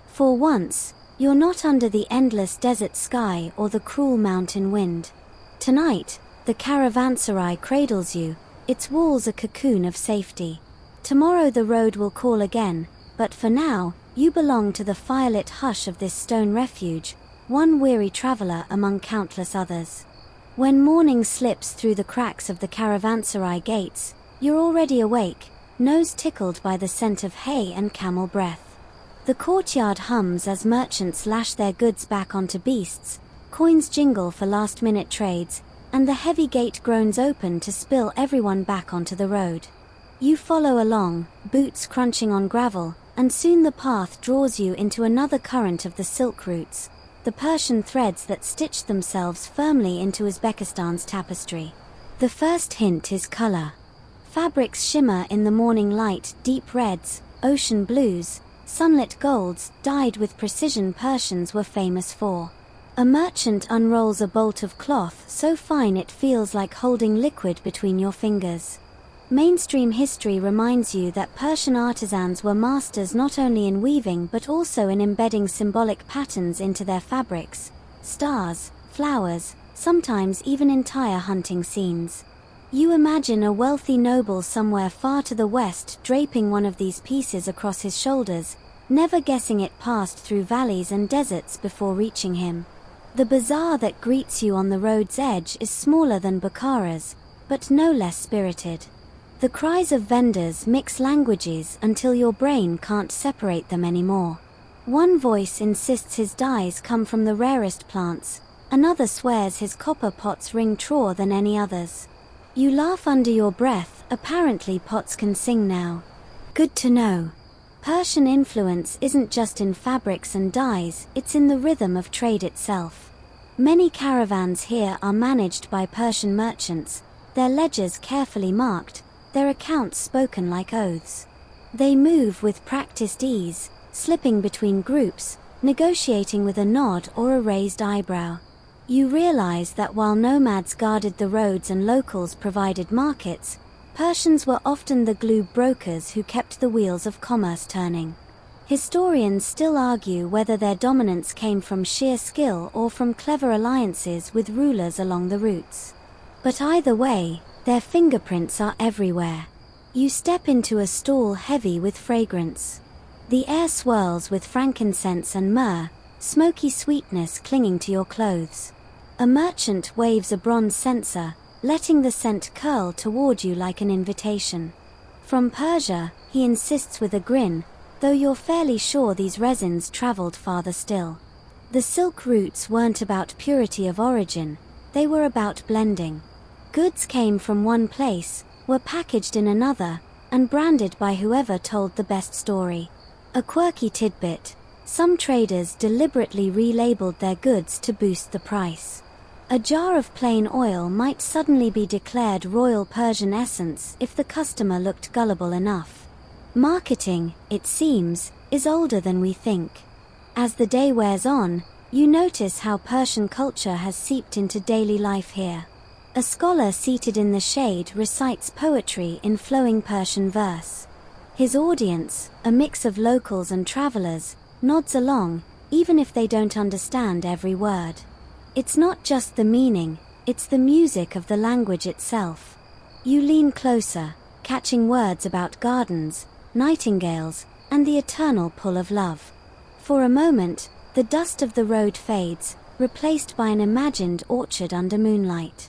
For once, you're not under the endless desert sky or the cruel mountain wind. Tonight, the caravanserai cradles you, its walls a cocoon of safety. Tomorrow the road will call again, but for now, you belong to the firelit hush of this stone refuge, one weary traveler among countless others. When morning slips through the cracks of the caravanserai gates, you're already awake, nose tickled by the scent of hay and camel breath. The courtyard hums as merchants lash their goods back onto beasts, coins jingle for last-minute trades, and the heavy gate groans open to spill everyone back onto the road. You follow along, boots crunching on gravel, and soon the path draws you into another current of the silk routes, the Persian threads that stitch themselves firmly into Uzbekistan's tapestry. The first hint is color. Fabrics shimmer in the morning light: deep reds, ocean blues, sunlit golds, dyed with precision Persians were famous for. A merchant unrolls a bolt of cloth so fine it feels like holding liquid between your fingers. Mainstream history reminds you that Persian artisans were masters not only in weaving but also in embedding symbolic patterns into their fabrics, stars, flowers, sometimes even entire hunting scenes. You imagine a wealthy noble somewhere far to the west draping one of these pieces across his shoulders, never guessing it passed through valleys and deserts before reaching him. The bazaar that greets you on the road's edge is smaller than Bukhara's, but no less spirited. The cries of vendors mix languages until your brain can't separate them anymore. One voice insists his dyes come from the rarest plants, another swears his copper pots ring truer than any others. You laugh under your breath, apparently pots can sing now. Good to know. Persian influence isn't just in fabrics and dyes, it's in the rhythm of trade itself. Many caravans here are managed by Persian merchants, their ledgers carefully marked, their accounts spoken like oaths. They move with practiced ease, slipping between groups, negotiating with a nod or a raised eyebrow. You realize that while nomads guarded the roads and locals provided markets, Persians were often the glue brokers who kept the wheels of commerce turning. Historians still argue whether their dominance came from sheer skill or from clever alliances with rulers along the routes. But either way, their fingerprints are everywhere. You step into a stall heavy with fragrance. The air swirls with frankincense and myrrh, smoky sweetness clinging to your clothes. A merchant waves a bronze censer, letting the scent curl toward you like an invitation. From Persia, he insists with a grin, though you're fairly sure these resins traveled farther still. The silk routes weren't about purity of origin, they were about blending. Goods came from one place, were packaged in another, and branded by whoever told the best story. A quirky tidbit: some traders deliberately relabeled their goods to boost the price. A jar of plain oil might suddenly be declared royal Persian essence if the customer looked gullible enough. Marketing, it seems, is older than we think. As the day wears on, you notice how Persian culture has seeped into daily life here. A scholar seated in the shade recites poetry in flowing Persian verse. His audience, a mix of locals and travelers, nods along, even if they don't understand every word. It's not just the meaning, it's the music of the language itself. You lean closer, catching words about gardens, nightingales, and the eternal pull of love. For a moment, the dust of the road fades, replaced by an imagined orchard under moonlight.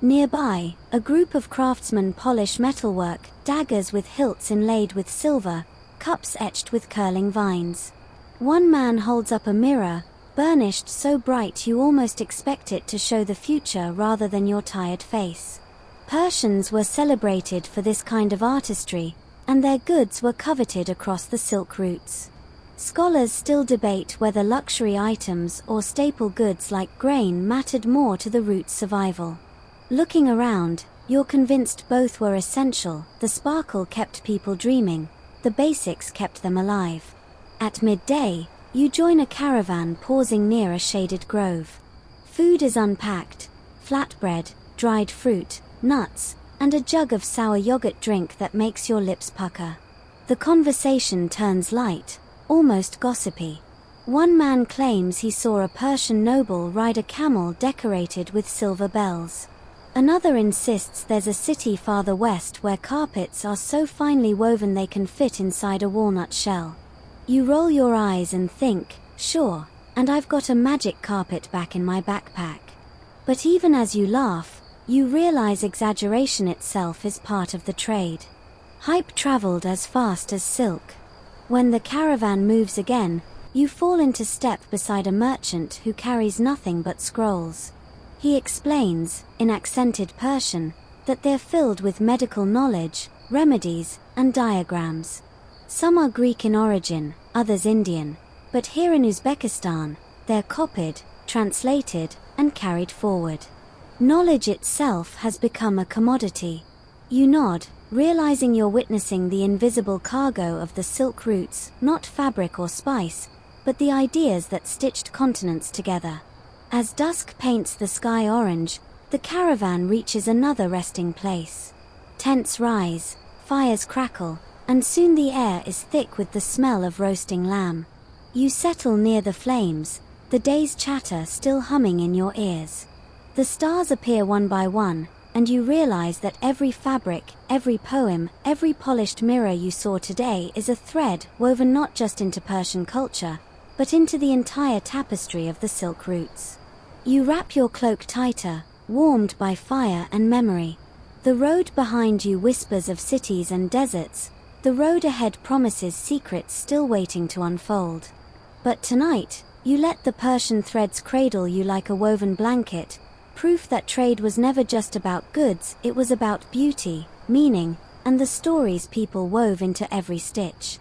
Nearby, a group of craftsmen polish metalwork, daggers with hilts inlaid with silver, cups etched with curling vines. One man holds up a mirror, burnished so bright you almost expect it to show the future rather than your tired face. Persians were celebrated for this kind of artistry, and their goods were coveted across the silk routes. Scholars still debate whether luxury items or staple goods like grain mattered more to the route's survival. Looking around, you're convinced both were essential. The sparkle kept people dreaming, the basics kept them alive. At midday, you join a caravan pausing near a shaded grove. Food is unpacked: flatbread, dried fruit, nuts, and a jug of sour yogurt drink that makes your lips pucker. The conversation turns light, almost gossipy. One man claims he saw a Persian noble ride a camel decorated with silver bells. Another insists there's a city farther west where carpets are so finely woven they can fit inside a walnut shell. You roll your eyes and think, sure, and I've got a magic carpet back in my backpack. But even as you laugh, you realize exaggeration itself is part of the trade. Hype traveled as fast as silk. When the caravan moves again, you fall into step beside a merchant who carries nothing but scrolls. He explains, in accented Persian, that they're filled with medical knowledge, remedies, and diagrams. Some are Greek in origin, others Indian, but here in Uzbekistan, they're copied, translated, and carried forward. Knowledge itself has become a commodity. You nod, realizing you're witnessing the invisible cargo of the silk routes, not fabric or spice, but the ideas that stitched continents together. As dusk paints the sky orange, the caravan reaches another resting place. Tents rise, fires crackle, and soon the air is thick with the smell of roasting lamb. You settle near the flames, the day's chatter still humming in your ears. The stars appear one by one, and you realize that every fabric, every poem, every polished mirror you saw today is a thread woven not just into Persian culture, but into the entire tapestry of the silk routes. You wrap your cloak tighter, warmed by fire and memory. The road behind you whispers of cities and deserts, the road ahead promises secrets still waiting to unfold. But tonight, you let the Persian threads cradle you like a woven blanket, proof that trade was never just about goods, it was about beauty, meaning, and the stories people wove into every stitch.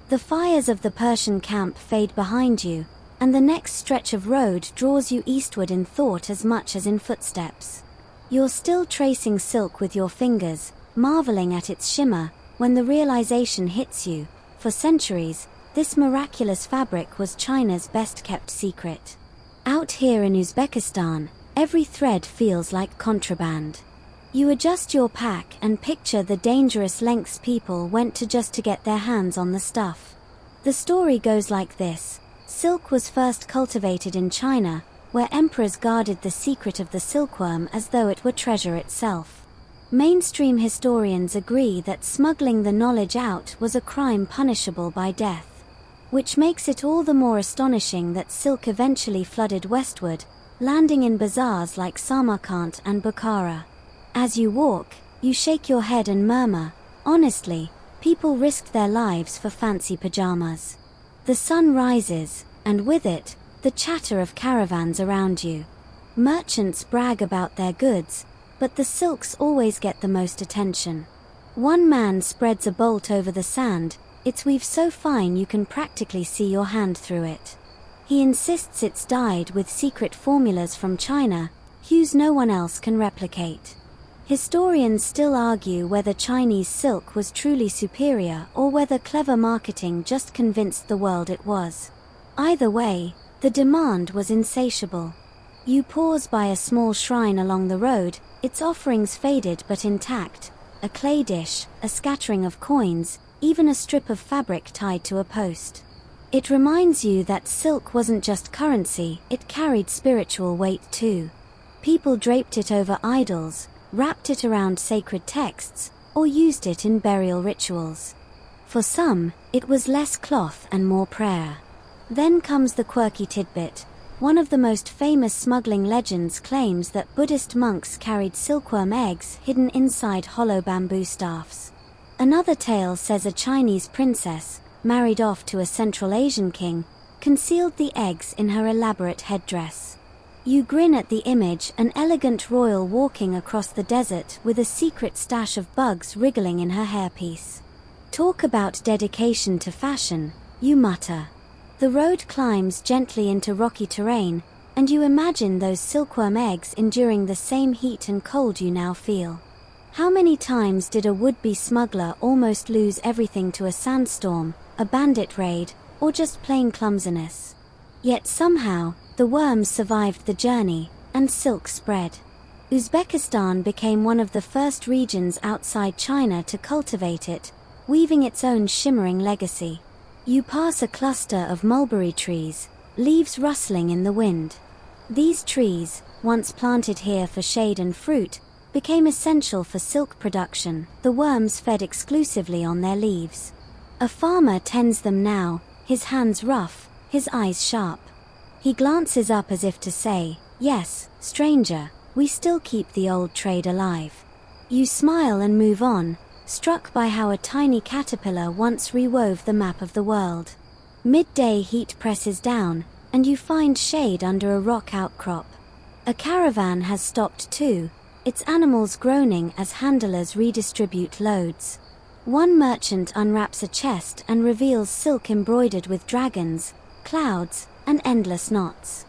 The fires of the Persian camp fade behind you, and the next stretch of road draws you eastward in thought as much as in footsteps. You're still tracing silk with your fingers, marveling at its shimmer, when the realization hits you, for centuries, this miraculous fabric was China's best-kept secret. Out here in Uzbekistan, every thread feels like contraband. You adjust your pack and picture the dangerous lengths people went to just to get their hands on the stuff. The story goes like this. Silk was first cultivated in China, where emperors guarded the secret of the silkworm as though it were treasure itself. Mainstream historians agree that smuggling the knowledge out was a crime punishable by death. Which makes it all the more astonishing that silk eventually flooded westward, landing in bazaars like Samarkand and Bukhara. As you walk, you shake your head and murmur, honestly, people risked their lives for fancy pajamas. The sun rises, and with it, the chatter of caravans around you. Merchants brag about their goods, but the silks always get the most attention. One man spreads a bolt over the sand, it's weave so fine you can practically see your hand through it. He insists it's dyed with secret formulas from China, hues no one else can replicate. Historians still argue whether Chinese silk was truly superior or whether clever marketing just convinced the world it was. Either way, the demand was insatiable. You pause by a small shrine along the road, its offerings faded but intact, a clay dish, a scattering of coins, even a strip of fabric tied to a post. It reminds you that silk wasn't just currency, it carried spiritual weight too. People draped it over idols, wrapped it around sacred texts, or used it in burial rituals. For some, it was less cloth and more prayer. Then comes the quirky tidbit. One of the most famous smuggling legends claims that Buddhist monks carried silkworm eggs hidden inside hollow bamboo staffs. Another tale says a Chinese princess, married off to a Central Asian king, concealed the eggs in her elaborate headdress. You grin at the image, an elegant royal walking across the desert with a secret stash of bugs wriggling in her hairpiece. Talk about dedication to fashion, you mutter. The road climbs gently into rocky terrain, and you imagine those silkworm eggs enduring the same heat and cold you now feel. How many times did a would-be smuggler almost lose everything to a sandstorm, a bandit raid, or just plain clumsiness? Yet somehow, the worms survived the journey, and silk spread. Uzbekistan became one of the first regions outside China to cultivate it, weaving its own shimmering legacy. You pass a cluster of mulberry trees, leaves rustling in the wind. These trees, once planted here for shade and fruit, became essential for silk production, the worms fed exclusively on their leaves. A farmer tends them now, his hands rough, his eyes sharp. He glances up as if to say, "Yes, stranger, we still keep the old trade alive." You smile and move on, struck by how a tiny caterpillar once rewove the map of the world. Midday heat presses down, and you find shade under a rock outcrop. A caravan has stopped too, its animals groaning as handlers redistribute loads. One merchant unwraps a chest and reveals silk embroidered with dragons, clouds, and endless knots.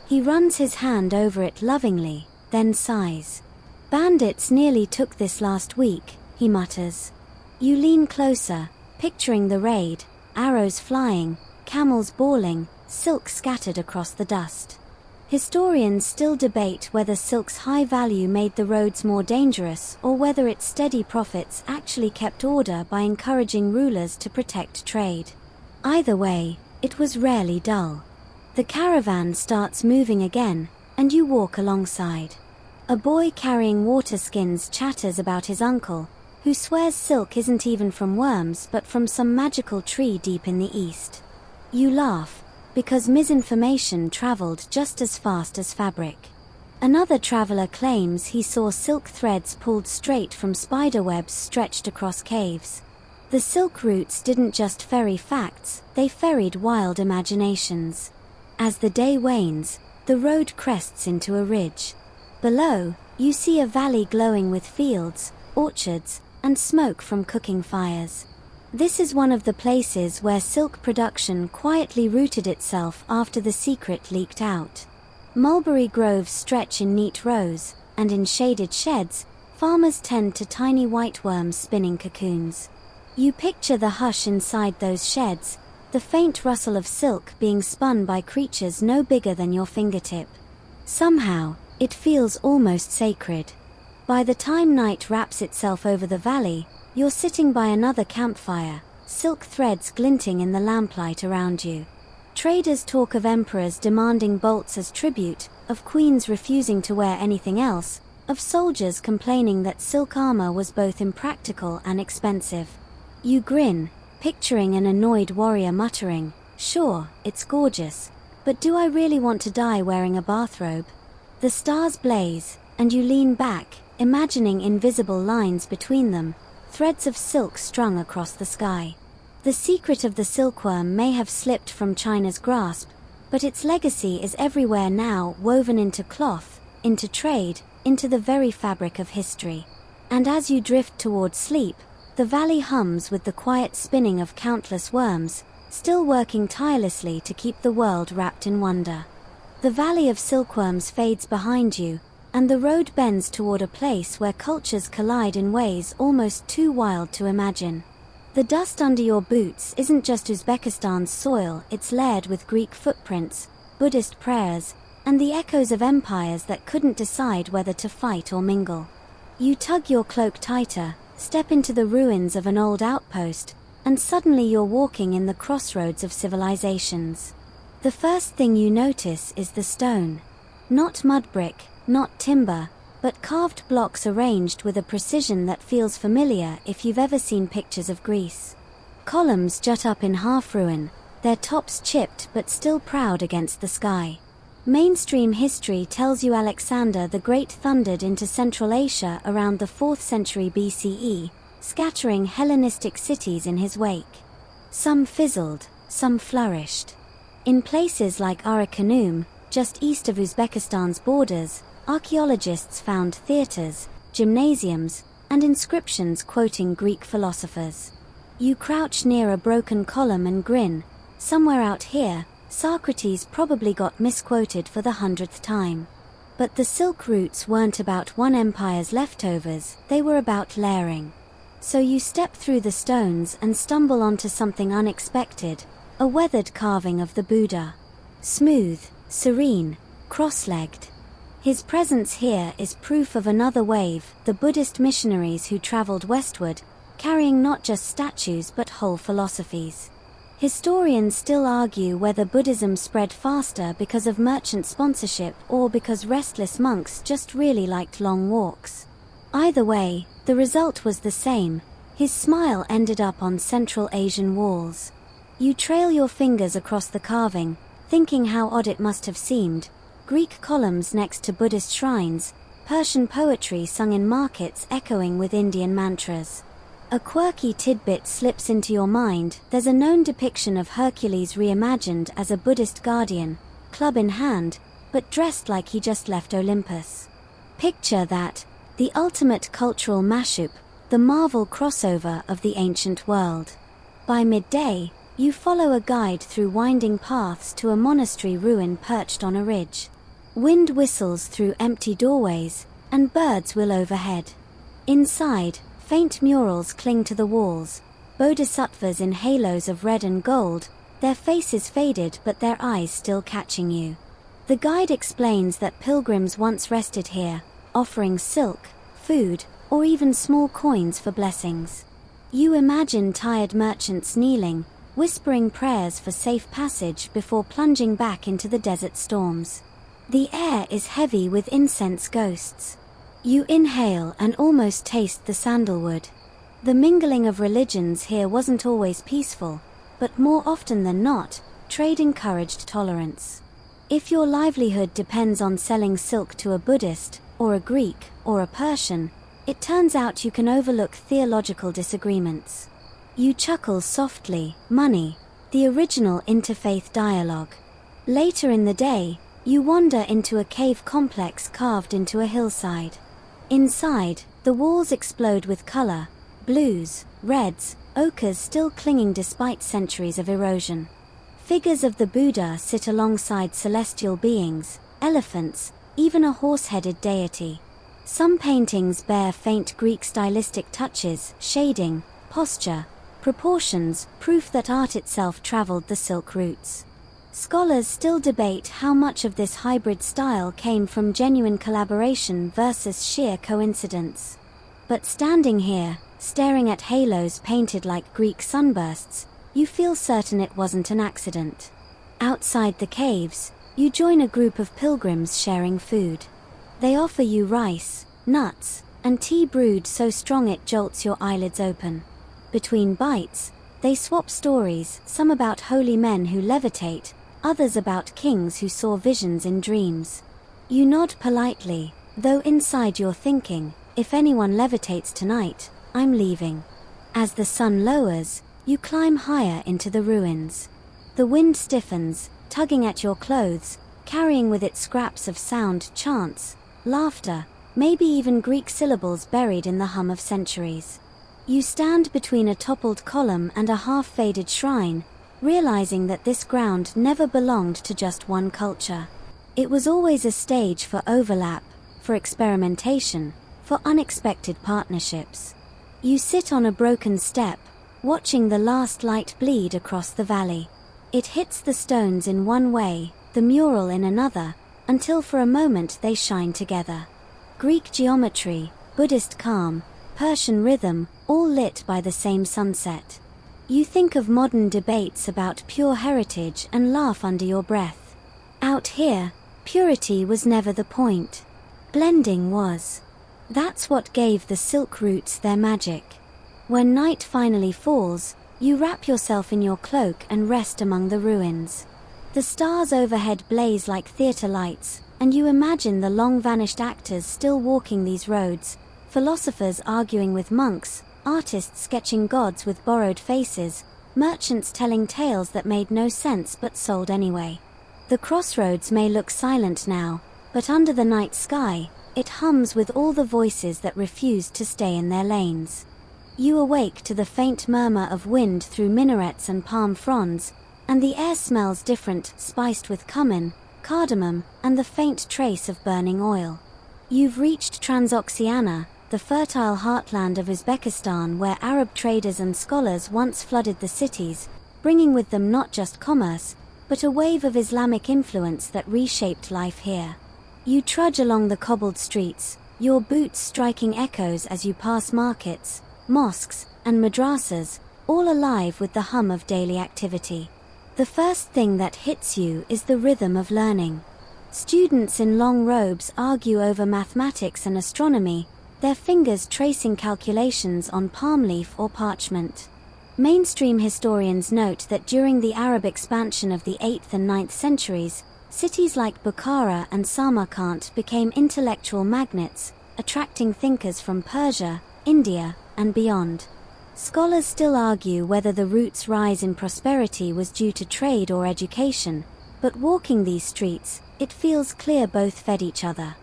He runs his hand over it lovingly, then sighs. "Bandits nearly took this last week," he mutters. You lean closer, picturing the raid, arrows flying, camels bawling, silk scattered across the dust. Historians still debate whether silk's high value made the roads more dangerous or whether its steady profits actually kept order by encouraging rulers to protect trade. Either way, it was rarely dull. The caravan starts moving again, and you walk alongside. A boy carrying water skins chatters about his uncle, who swears silk isn't even from worms but from some magical tree deep in the east. You laugh, because misinformation traveled just as fast as fabric. Another traveler claims he saw silk threads pulled straight from spider webs stretched across caves. The silk routes didn't just ferry facts, they ferried wild imaginations. As the day wanes, the road crests into a ridge. Below, you see a valley glowing with fields, orchards, and smoke from cooking fires. This is one of the places where silk production quietly rooted itself after the secret leaked out. Mulberry groves stretch in neat rows, and in shaded sheds, farmers tend to tiny white worms spinning cocoons. You picture the hush inside those sheds, the faint rustle of silk being spun by creatures no bigger than your fingertip. Somehow, it feels almost sacred. By the time night wraps itself over the valley, you're sitting by another campfire, silk threads glinting in the lamplight around you. Traders talk of emperors demanding bolts as tribute, of queens refusing to wear anything else, of soldiers complaining that silk armor was both impractical and expensive. You grin, picturing an annoyed warrior muttering, "Sure, it's gorgeous, but do I really want to die wearing a bathrobe?" The stars blaze, and you lean back, imagining invisible lines between them, threads of silk strung across the sky. The secret of the silkworm may have slipped from China's grasp, but its legacy is everywhere now, woven into cloth, into trade, into the very fabric of history. And as you drift toward sleep, the valley hums with the quiet spinning of countless worms, still working tirelessly to keep the world wrapped in wonder. The valley of silkworms fades behind you, and the road bends toward a place where cultures collide in ways almost too wild to imagine. The dust under your boots isn't just Uzbekistan's soil, it's layered with Greek footprints, Buddhist prayers, and the echoes of empires that couldn't decide whether to fight or mingle. You tug your cloak tighter, step into the ruins of an old outpost, and suddenly you're walking in the crossroads of civilizations. The first thing you notice is the stone. Not mud brick, not timber, but carved blocks arranged with a precision that feels familiar if you've ever seen pictures of Greece. Columns jut up in half-ruin, their tops chipped but still proud against the sky. Mainstream history tells you Alexander the Great thundered into Central Asia around the 4th century BCE, scattering Hellenistic cities in his wake. Some fizzled, some flourished. In places like Arakanum, just east of Uzbekistan's borders, archaeologists found theaters, gymnasiums, and inscriptions quoting Greek philosophers. You crouch near a broken column and grin. Somewhere out here, Socrates probably got misquoted for the 100th time. But the silk routes weren't about one empire's leftovers, they were about layering. So you step through the stones and stumble onto something unexpected, a weathered carving of the Buddha. Smooth, serene, cross-legged. His presence here is proof of another wave, the Buddhist missionaries who traveled westward, carrying not just statues but whole philosophies. Historians still argue whether Buddhism spread faster because of merchant sponsorship or because restless monks just really liked long walks. Either way, the result was the same. His smile ended up on Central Asian walls. You trail your fingers across the carving, thinking how odd it must have seemed. Greek columns next to Buddhist shrines, Persian poetry sung in markets echoing with Indian mantras. A quirky tidbit slips into your mind. There's a known depiction of Hercules reimagined as a Buddhist guardian, club in hand, but dressed like he just left Olympus. Picture that, the ultimate cultural mashup, the Marvel crossover of the ancient world. By midday, you follow a guide through winding paths to a monastery ruin perched on a ridge. Wind whistles through empty doorways, and birds wheel overhead. Inside, faint murals cling to the walls, bodhisattvas in halos of red and gold, their faces faded but their eyes still catching you. The guide explains that pilgrims once rested here, offering silk, food, or even small coins for blessings. You imagine tired merchants kneeling, whispering prayers for safe passage before plunging back into the desert storms. The air is heavy with incense ghosts. You inhale and almost taste the sandalwood. The mingling of religions here wasn't always peaceful, but more often than not, trade encouraged tolerance. If your livelihood depends on selling silk to a Buddhist, or a Greek, or a Persian, it turns out you can overlook theological disagreements. You chuckle softly, money, the original interfaith dialogue. Later in the day, you wander into a cave complex carved into a hillside. Inside, the walls explode with color, blues, reds, ochres still clinging despite centuries of erosion. Figures of the Buddha sit alongside celestial beings, elephants, even a horse-headed deity. Some paintings bear faint Greek stylistic touches, shading, posture, proportions, proof that art itself traveled the Silk routes. Scholars still debate how much of this hybrid style came from genuine collaboration versus sheer coincidence. But standing here, staring at halos painted like Greek sunbursts, you feel certain it wasn't an accident. Outside the caves, you join a group of pilgrims sharing food. They offer you rice, nuts, and tea brewed so strong it jolts your eyelids open. Between bites, they swap stories, some about holy men who levitate, others about kings who saw visions in dreams. You nod politely, though inside you're thinking, if anyone levitates tonight, I'm leaving. As the sun lowers, you climb higher into the ruins. The wind stiffens, tugging at your clothes, carrying with it scraps of sound, chants, laughter, maybe even Greek syllables buried in the hum of centuries. You stand between a toppled column and a half-faded shrine, realizing that this ground never belonged to just one culture. It was always a stage for overlap, for experimentation, for unexpected partnerships. You sit on a broken step, watching the last light bleed across the valley. It hits the stones in one way, the mural in another, until for a moment they shine together. Greek geometry, Buddhist calm, Persian rhythm, all lit by the same sunset. You think of modern debates about pure heritage and laugh under your breath. Out here, purity was never the point. Blending was. That's what gave the Silk routes their magic. When night finally falls, you wrap yourself in your cloak and rest among the ruins. The stars overhead blaze like theater lights, and you imagine the long-vanished actors still walking these roads, philosophers arguing with monks, artists sketching gods with borrowed faces, merchants telling tales that made no sense but sold anyway. The crossroads may look silent now, but under the night sky, it hums with all the voices that refused to stay in their lanes. You awake to the faint murmur of wind through minarets and palm fronds, and the air smells different, spiced with cumin, cardamom, and the faint trace of burning oil. You've reached Transoxiana, the fertile heartland of Uzbekistan where Arab traders and scholars once flooded the cities, bringing with them not just commerce, but a wave of Islamic influence that reshaped life here. You trudge along the cobbled streets, your boots striking echoes as you pass markets, mosques, and madrasas, all alive with the hum of daily activity. The first thing that hits you is the rhythm of learning. Students in long robes argue over mathematics and astronomy, their fingers tracing calculations on palm leaf or parchment. Mainstream historians note that during the Arab expansion of the 8th and 9th centuries, cities like Bukhara and Samarkand became intellectual magnets, attracting thinkers from Persia, India, and beyond. Scholars still argue whether the route's rise in prosperity was due to trade or education, but walking these streets, it feels clear both fed each other.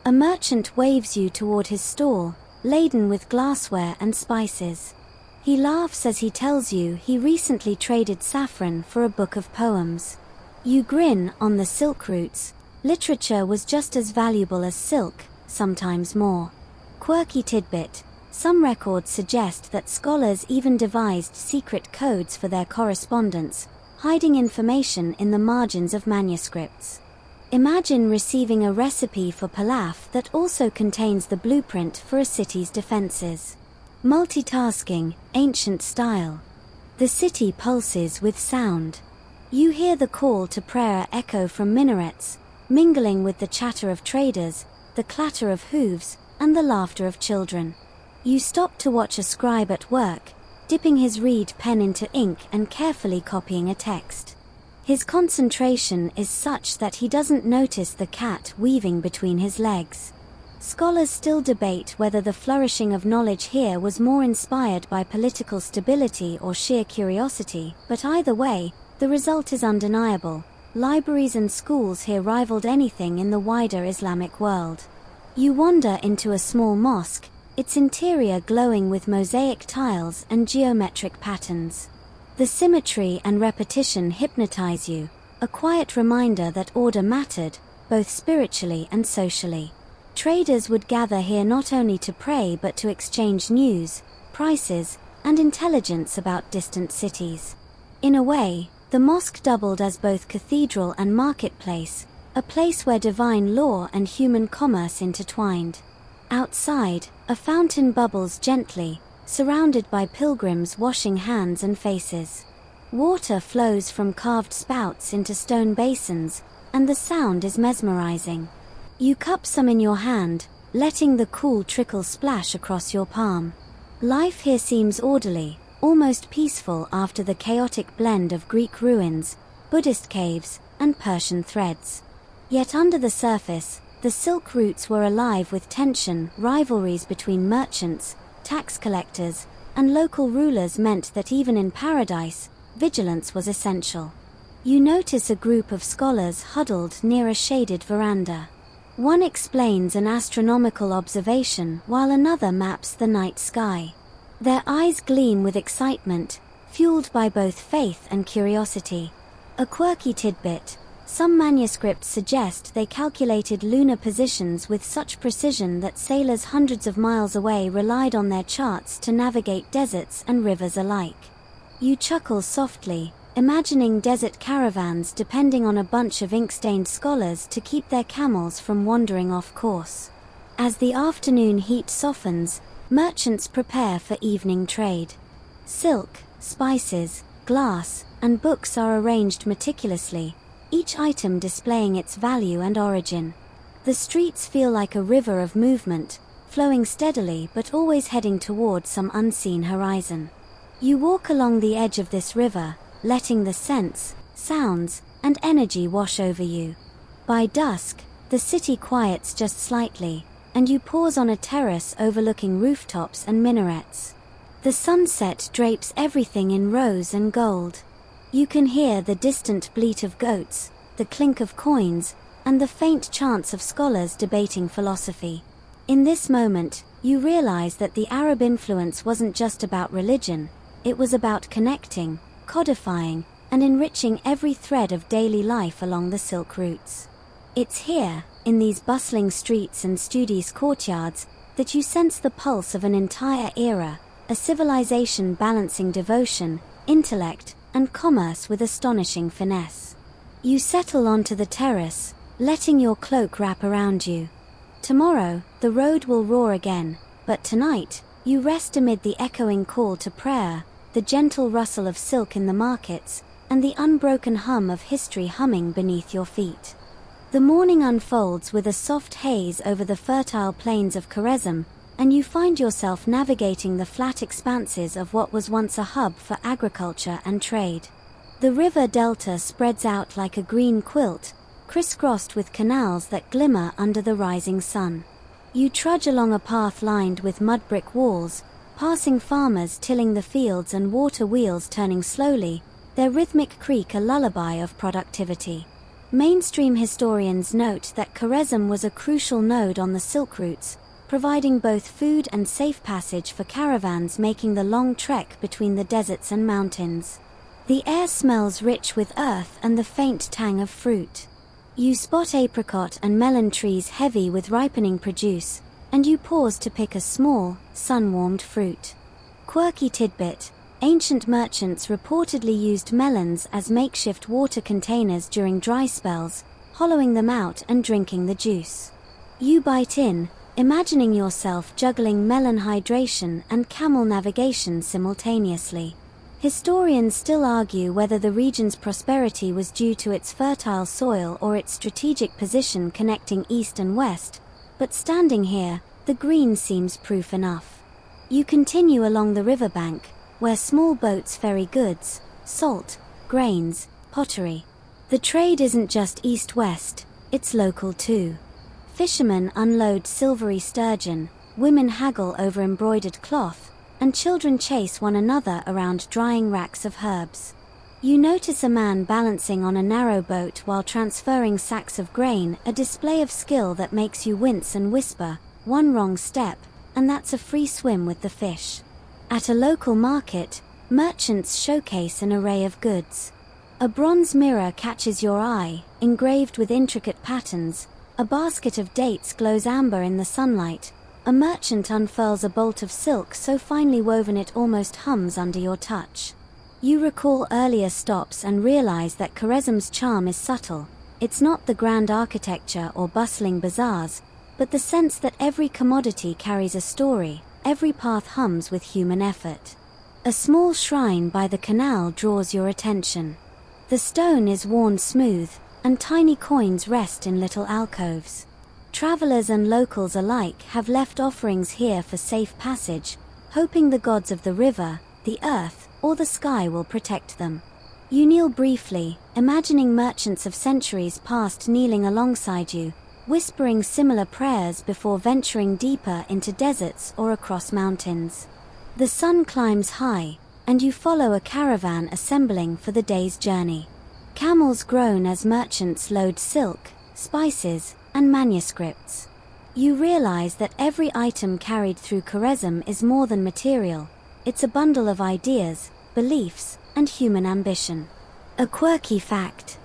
A merchant waves you toward his stall, laden with glassware and spices. He laughs as he tells you he recently traded saffron for a book of poems. You grin. On the Silk routes, literature was just as valuable as silk, sometimes more. Quirky tidbit: some records suggest that scholars even devised secret codes for their correspondence, hiding information in the margins of manuscripts. Imagine receiving a recipe for pilaf that also contains the blueprint for a city's defenses. Multitasking, ancient style. The city pulses with sound. You hear the call to prayer echo from minarets, mingling with the chatter of traders, the clatter of hooves, and the laughter of children. You stop to watch a scribe at work, dipping his reed pen into ink and carefully copying a text. His concentration is such that he doesn't notice the cat weaving between his legs. Scholars still debate whether the flourishing of knowledge here was more inspired by political stability or sheer curiosity, but either way, the result is undeniable. Libraries and schools here rivaled anything in the wider Islamic world. You wander into a small mosque, its interior glowing with mosaic tiles and geometric patterns. The symmetry and repetition hypnotize you, a quiet reminder that order mattered, both spiritually and socially. Traders would gather here not only to pray but to exchange news, prices, and intelligence about distant cities. In a way, the mosque doubled as both cathedral and marketplace, a place where divine law and human commerce intertwined. Outside, a fountain bubbles gently, surrounded by pilgrims washing hands and faces. Water flows from carved spouts into stone basins, and the sound is mesmerizing. You cup some in your hand, letting the cool trickle splash across your palm. Life here seems orderly, almost peaceful after the chaotic blend of Greek ruins, Buddhist caves, and Persian threads. Yet under the surface, the silk routes were alive with tension. Rivalries between merchants, tax collectors, and local rulers meant that even in paradise, vigilance was essential. You notice a group of scholars huddled near a shaded veranda. One explains an astronomical observation while another maps the night sky. Their eyes gleam with excitement, fueled by both faith and curiosity. A quirky tidbit: some manuscripts suggest they calculated lunar positions with such precision that sailors hundreds of miles away relied on their charts to navigate deserts and rivers alike. You chuckle softly, imagining desert caravans depending on a bunch of ink-stained scholars to keep their camels from wandering off course. As the afternoon heat softens, merchants prepare for evening trade. Silk, spices, glass, and books are arranged meticulously, each item displaying its value and origin. The streets feel like a river of movement, flowing steadily but always heading toward some unseen horizon. You walk along the edge of this river, letting the scents, sounds, and energy wash over you. By dusk, the city quiets just slightly, and you pause on a terrace overlooking rooftops and minarets. The sunset drapes everything in rose and gold. You can hear the distant bleat of goats, the clink of coins, and the faint chants of scholars debating philosophy. In this moment, you realize that the Arab influence wasn't just about religion, it was about connecting, codifying, and enriching every thread of daily life along the Silk routes. It's here, in these bustling streets and studious courtyards, that you sense the pulse of an entire era, a civilization balancing devotion, intellect, and commerce with astonishing finesse. You settle onto the terrace, letting your cloak wrap around you. Tomorrow, the road will roar again, but tonight, you rest amid the echoing call to prayer, the gentle rustle of silk in the markets, and the unbroken hum of history humming beneath your feet. The morning unfolds with a soft haze over the fertile plains of Khwarezm, and you find yourself navigating the flat expanses of what was once a hub for agriculture and trade. The river delta spreads out like a green quilt, crisscrossed with canals that glimmer under the rising sun. You trudge along a path lined with mud brick walls, passing farmers tilling the fields and water wheels turning slowly, their rhythmic creak a lullaby of productivity. Mainstream historians note that Khwarezm was a crucial node on the Silk routes, providing both food and safe passage for caravans making the long trek between the deserts and mountains. The air smells rich with earth and the faint tang of fruit. You spot apricot and melon trees heavy with ripening produce, and you pause to pick a small, sun-warmed fruit. Quirky tidbit: ancient merchants reportedly used melons as makeshift water containers during dry spells, hollowing them out and drinking the juice. You bite in, imagining yourself juggling melon hydration and camel navigation simultaneously. Historians still argue whether the region's prosperity was due to its fertile soil or its strategic position connecting east and west, but standing here, the green seems proof enough. You continue along the riverbank, where small boats ferry goods, salt, grains, pottery. The trade isn't just east-west, it's local too. Fishermen unload silvery sturgeon, women haggle over embroidered cloth, and children chase one another around drying racks of herbs. You notice a man balancing on a narrow boat while transferring sacks of grain, a display of skill that makes you wince and whisper, "One wrong step, and that's a free swim with the fish." At a local market, merchants showcase an array of goods. A bronze mirror catches your eye, engraved with intricate patterns. A basket of dates glows amber in the sunlight. A merchant unfurls a bolt of silk so finely woven it almost hums under your touch. You recall earlier stops and realize that Khwarezm's charm is subtle. It's not the grand architecture or bustling bazaars, but the sense that every commodity carries a story, every path hums with human effort. A small shrine by the canal draws your attention. The stone is worn smooth, and tiny coins rest in little alcoves. Travelers and locals alike have left offerings here for safe passage, hoping the gods of the river, the earth, or the sky will protect them. You kneel briefly, imagining merchants of centuries past kneeling alongside you, whispering similar prayers before venturing deeper into deserts or across mountains. The sun climbs high, and you follow a caravan assembling for the day's journey. Camels groan as merchants load silk, spices, and manuscripts. You realize that every item carried through Khwarezm is more than material. It's a bundle of ideas, beliefs, and human ambition. A quirky fact.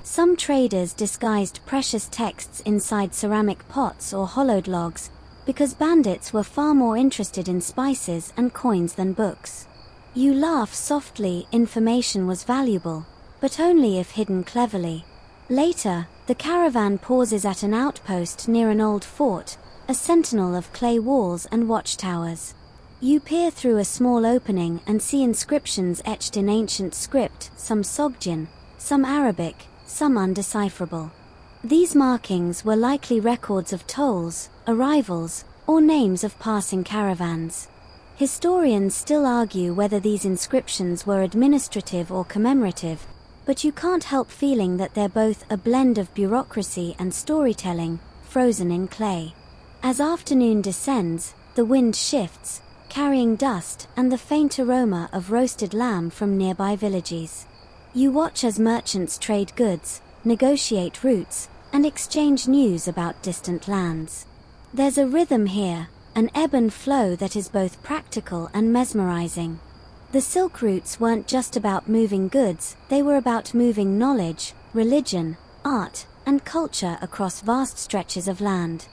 Some traders disguised precious texts inside ceramic pots or hollowed logs, because bandits were far more interested in spices and coins than books. You laugh softly, information was valuable, but only if hidden cleverly. Later, the caravan pauses at an outpost near an old fort, a sentinel of clay walls and watchtowers. You peer through a small opening and see inscriptions etched in ancient script, some Sogdian, some Arabic, some undecipherable. These markings were likely records of tolls, arrivals, or names of passing caravans. Historians still argue whether these inscriptions were administrative or commemorative, but you can't help feeling that they're both a blend of bureaucracy and storytelling, frozen in clay. As afternoon descends, the wind shifts, carrying dust and the faint aroma of roasted lamb from nearby villages. You watch as merchants trade goods, negotiate routes, and exchange news about distant lands. There's a rhythm here, an ebb and flow that is both practical and mesmerizing. The silk routes weren't just about moving goods, they were about moving knowledge, religion, art, and culture across vast stretches of land.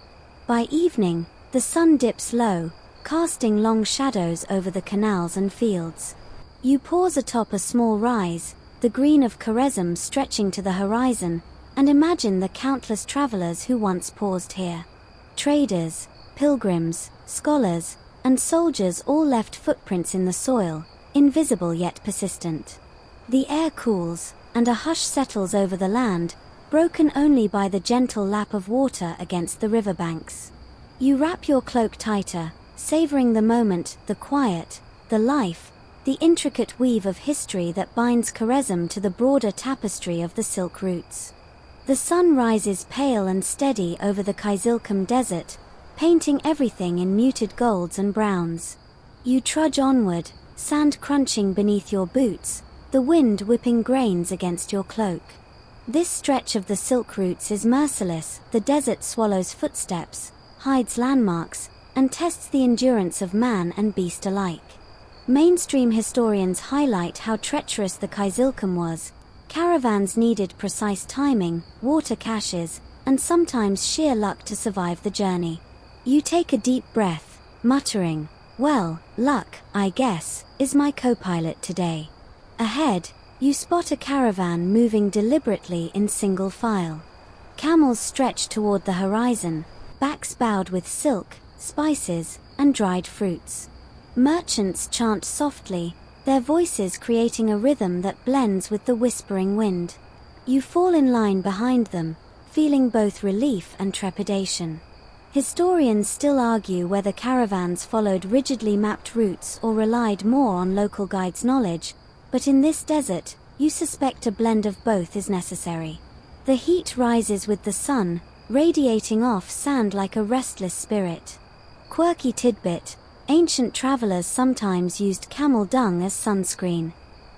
By evening, the sun dips low, casting long shadows over the canals and fields. You pause atop a small rise, the green of Khwarezm stretching to the horizon, and imagine the countless travelers who once paused here. Traders, pilgrims, scholars, and soldiers all left footprints in the soil, invisible yet persistent. The air cools, and a hush settles over the land, broken only by the gentle lap of water against the riverbanks. You wrap your cloak tighter, savoring the moment, the quiet, the life, the intricate weave of history that binds Khwarezm to the broader tapestry of the silk routes. The sun rises pale and steady over the Kizilkum desert, painting everything in muted golds and browns. You trudge onward, sand crunching beneath your boots, the wind whipping grains against your cloak. This stretch of the silk routes is merciless. The desert swallows footsteps, hides landmarks, and tests the endurance of man and beast alike. Mainstream historians highlight how treacherous the Kizilkum was. Caravans needed precise timing, water caches, and sometimes sheer luck to survive the journey. You take a deep breath, muttering, "Well, luck, I guess, is my co-pilot today." Ahead, you spot a caravan moving deliberately in single file. Camels stretch toward the horizon, backs bowed with silk, spices, and dried fruits. Merchants chant softly, their voices creating a rhythm that blends with the whispering wind. You fall in line behind them, feeling both relief and trepidation. Historians still argue whether caravans followed rigidly mapped routes or relied more on local guides' knowledge, but in this desert, you suspect a blend of both is necessary. The heat rises with the sun, radiating off sand like a restless spirit. Quirky tidbit: ancient travelers sometimes used camel dung as sunscreen.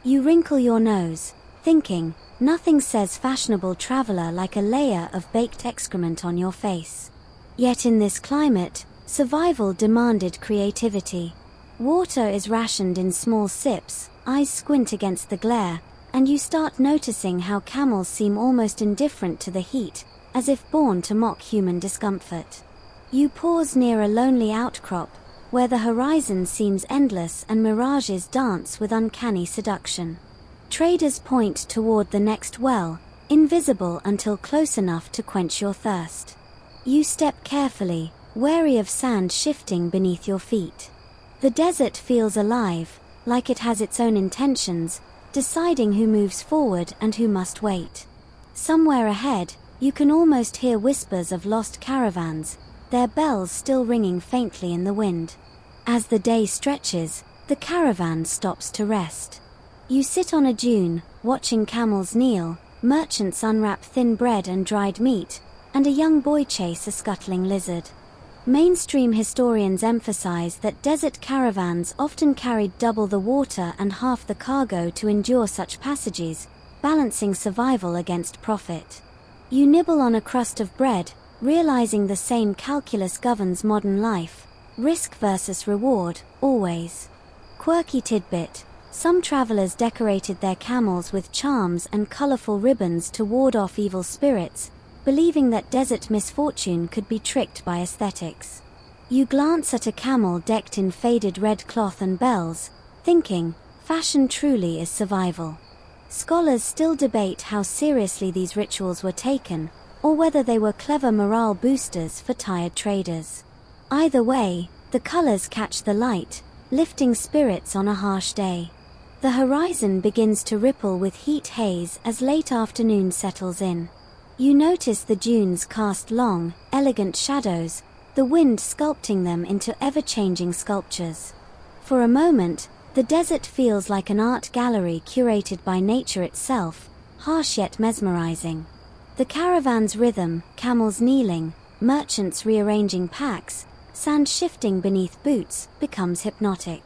You wrinkle your nose, thinking, nothing says fashionable traveler like a layer of baked excrement on your face. Yet in this climate, survival demanded creativity. Water is rationed in small sips, eyes squint against the glare, and you start noticing how camels seem almost indifferent to the heat, as if born to mock human discomfort. You pause near a lonely outcrop, where the horizon seems endless and mirages dance with uncanny seduction. Traders point toward the next well, invisible until close enough to quench your thirst. You step carefully, wary of sand shifting beneath your feet. The desert feels alive, like it has its own intentions, deciding who moves forward and who must wait. Somewhere ahead, you can almost hear whispers of lost caravans, their bells still ringing faintly in the wind. As the day stretches, the caravan stops to rest. You sit on a dune, watching camels kneel, merchants unwrap thin bread and dried meat, and a young boy chase a scuttling lizard. Mainstream historians emphasize that desert caravans often carried double the water and half the cargo to endure such passages, balancing survival against profit. You nibble on a crust of bread, realizing the same calculus governs modern life: risk versus reward, always. Quirky tidbit: some travelers decorated their camels with charms and colorful ribbons to ward off evil spirits, believing that desert misfortune could be tricked by aesthetics. You glance at a camel decked in faded red cloth and bells, thinking, fashion truly is survival. Scholars still debate how seriously these rituals were taken, or whether they were clever morale boosters for tired traders. Either way, the colors catch the light, lifting spirits on a harsh day. The horizon begins to ripple with heat haze as late afternoon settles in. You notice the dunes cast long, elegant shadows, the wind sculpting them into ever-changing sculptures. For a moment, the desert feels like an art gallery curated by nature itself, harsh yet mesmerizing. The caravan's rhythm, camels kneeling, merchants rearranging packs, sand shifting beneath boots, becomes hypnotic.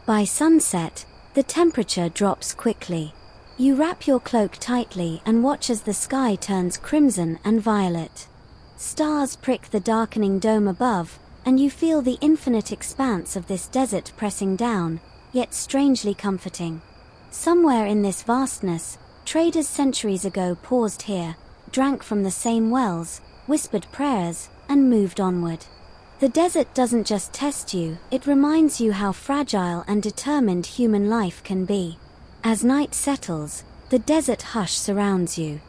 By sunset, the temperature drops quickly. You wrap your cloak tightly and watch as the sky turns crimson and violet. Stars prick the darkening dome above, and you feel the infinite expanse of this desert pressing down, yet strangely comforting. Somewhere in this vastness, traders centuries ago paused here, drank from the same wells, whispered prayers, and moved onward. The desert doesn't just test you, it reminds you how fragile and determined human life can be. As night settles, the desert hush surrounds you.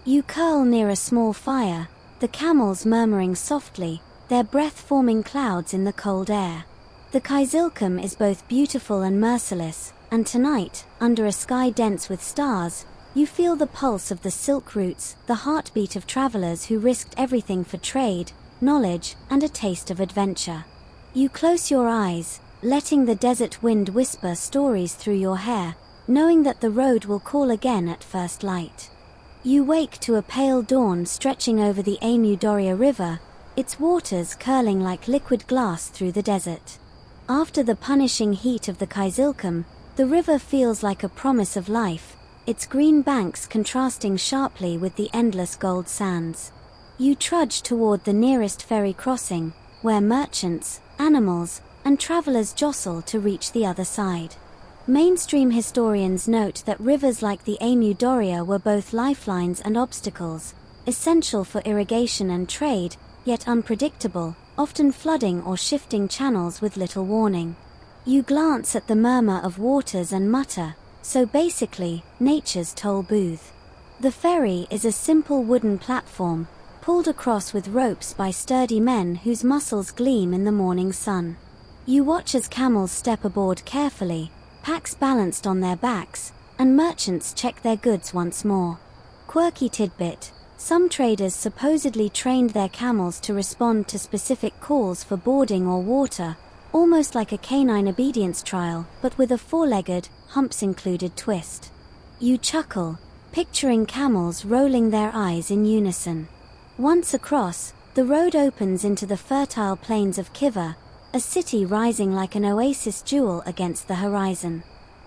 You curl near a small fire, the camels murmuring softly, their breath forming clouds in the cold air. The Kizilkum is both beautiful and merciless, and tonight, under a sky dense with stars, you feel the pulse of the silk routes, the heartbeat of travelers who risked everything for trade, knowledge, and a taste of adventure. You close your eyes, letting the desert wind whisper stories through your hair, knowing that the road will call again at first light. You wake to a pale dawn stretching over the Amu Doria River, its waters curling like liquid glass through the desert. After the punishing heat of the Kizilkum, the river feels like a promise of life, its green banks contrasting sharply with the endless gold sands. You trudge toward the nearest ferry crossing, where merchants, animals, and travelers jostle to reach the other side. Mainstream historians note that rivers like the Amu Doria were both lifelines and obstacles, essential for irrigation and trade, yet unpredictable, often flooding or shifting channels with little warning. You glance at the murmur of waters and mutter, so basically, nature's toll booth. The ferry is a simple wooden platform, pulled across with ropes by sturdy men whose muscles gleam in the morning sun. You watch as camels step aboard carefully, packs balanced on their backs, and merchants check their goods once more. Quirky tidbit: some traders supposedly trained their camels to respond to specific calls for boarding or water, almost like a canine obedience trial, but with a four-legged, humps-included twist. You chuckle, picturing camels rolling their eyes in unison. Once across, the road opens into the fertile plains of Khiva, a city rising like an oasis jewel against the horizon.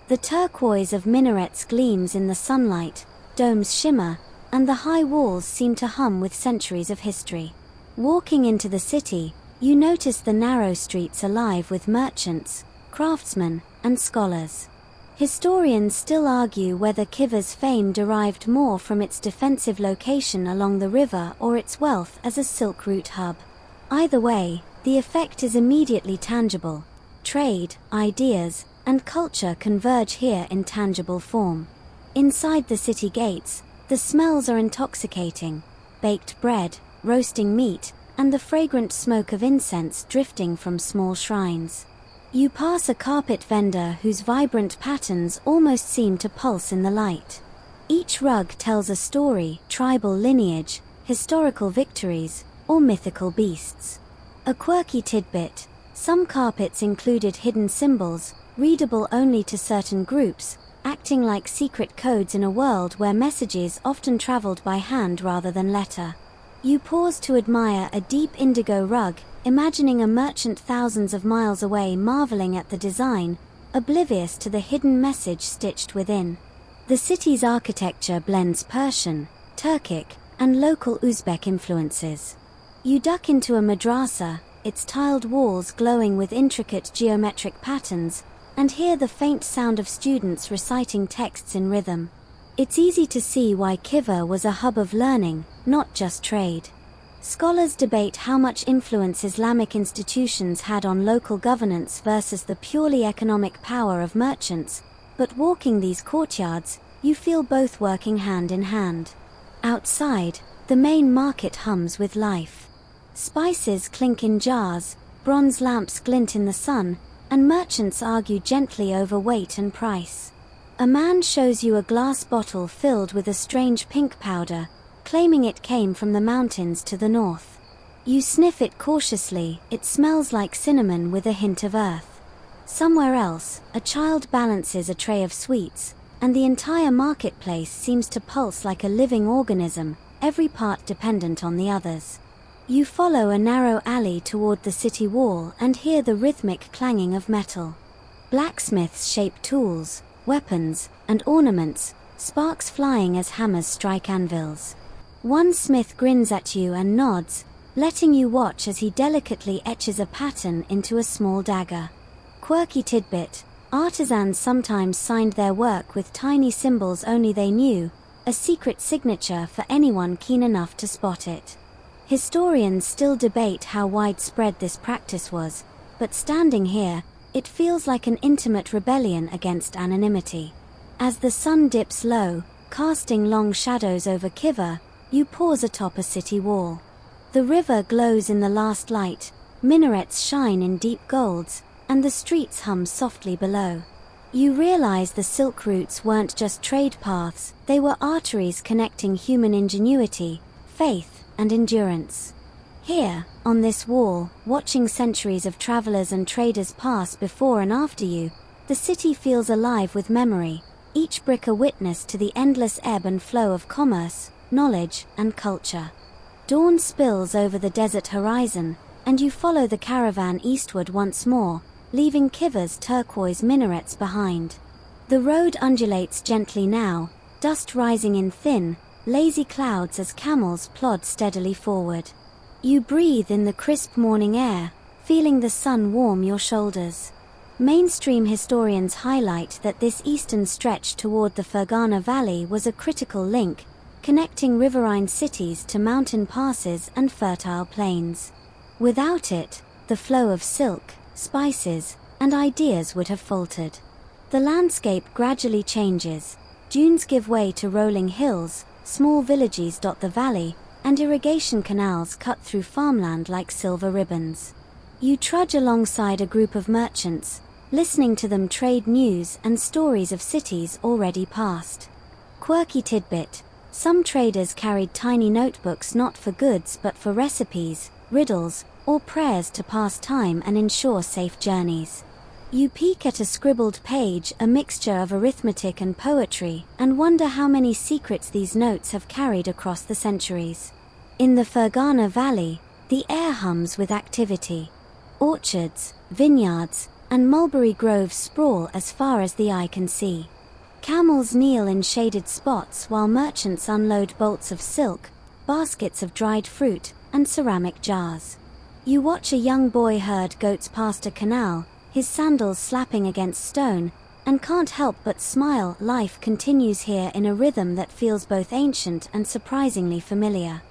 The turquoise of minarets gleams in the sunlight, domes shimmer, and the high walls seem to hum with centuries of history. Walking into the city, you notice the narrow streets alive with merchants, craftsmen, and scholars. Historians still argue whether Khiva's fame derived more from its defensive location along the river or its wealth as a Silk Route hub. Either way, the effect is immediately tangible. Trade, ideas, and culture converge here in tangible form. Inside the city gates, the smells are intoxicating: baked bread, roasting meat, and the fragrant smoke of incense drifting from small shrines. You pass a carpet vendor whose vibrant patterns almost seem to pulse in the light. Each rug tells a story: tribal lineage, historical victories, or mythical beasts. A quirky tidbit: some carpets included hidden symbols, readable only to certain groups, acting like secret codes in a world where messages often traveled by hand rather than letter. You pause to admire a deep indigo rug, imagining a merchant thousands of miles away marveling at the design, oblivious to the hidden message stitched within. The city's architecture blends Persian, Turkic, and local Uzbek influences. You duck into a madrasa, its tiled walls glowing with intricate geometric patterns, and hear the faint sound of students reciting texts in rhythm. It's easy to see why Khiva was a hub of learning, not just trade. Scholars debate how much influence Islamic institutions had on local governance versus the purely economic power of merchants, but walking these courtyards, you feel both working hand in hand. Outside, the main market hums with life. Spices clink in jars, bronze lamps glint in the sun, and merchants argue gently over weight and price. A man shows you a glass bottle filled with a strange pink powder, claiming it came from the mountains to the north. You sniff it cautiously. It smells like cinnamon with a hint of earth. Somewhere else, a child balances a tray of sweets, and the entire marketplace seems to pulse like a living organism, every part dependent on the others. You follow a narrow alley toward the city wall and hear the rhythmic clanging of metal. Blacksmiths shape tools, weapons, and ornaments, sparks flying as hammers strike anvils. One smith grins at you and nods, letting you watch as he delicately etches a pattern into a small dagger. Quirky tidbit: artisans sometimes signed their work with tiny symbols only they knew, a secret signature for anyone keen enough to spot it. Historians still debate how widespread this practice was, but standing here, it feels like an intimate rebellion against anonymity. As the sun dips low, casting long shadows over Khiva, you pause atop a city wall. The river glows in the last light, minarets shine in deep golds, and the streets hum softly below. You realize the Silk Routes weren't just trade paths, they were arteries connecting human ingenuity, faith, and endurance. Here, on this wall, watching centuries of travelers and traders pass before and after you, the city feels alive with memory, each brick a witness to the endless ebb and flow of commerce, knowledge, and culture. Dawn spills over the desert horizon, and you follow the caravan eastward once more, leaving Khiva's turquoise minarets behind. The road undulates gently now, dust rising in thin, lazy clouds as camels plod steadily forward. You breathe in the crisp morning air, feeling the sun warm your shoulders. Mainstream historians highlight that this eastern stretch toward the Fergana Valley was a critical link, connecting riverine cities to mountain passes and fertile plains. Without it, the flow of silk, spices, and ideas would have faltered. The landscape gradually changes. Dunes give way to rolling hills, small villages dot the valley, and irrigation canals cut through farmland like silver ribbons. You trudge alongside a group of merchants, listening to them trade news and stories of cities already passed. Quirky tidbit: some traders carried tiny notebooks not for goods but for recipes, riddles, or prayers to pass time and ensure safe journeys. You peek at a scribbled page, a mixture of arithmetic and poetry, and wonder how many secrets these notes have carried across the centuries. In the Fergana Valley, the air hums with activity. Orchards, vineyards, and mulberry groves sprawl as far as the eye can see. Camels kneel in shaded spots while merchants unload bolts of silk, baskets of dried fruit, and ceramic jars. You watch a young boy herd goats past a canal, his sandals slapping against stone, and can't help but smile. Life continues here in a rhythm that feels both ancient and surprisingly familiar.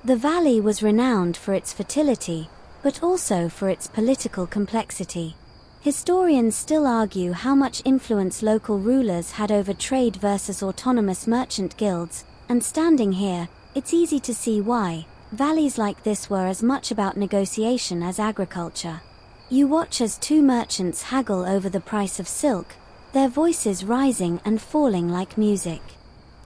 The valley was renowned for its fertility, but also for its political complexity. Historians still argue how much influence local rulers had over trade versus autonomous merchant guilds, and standing here, it's easy to see why. Valleys like this were as much about negotiation as agriculture. You watch as two merchants haggle over the price of silk, their voices rising and falling like music.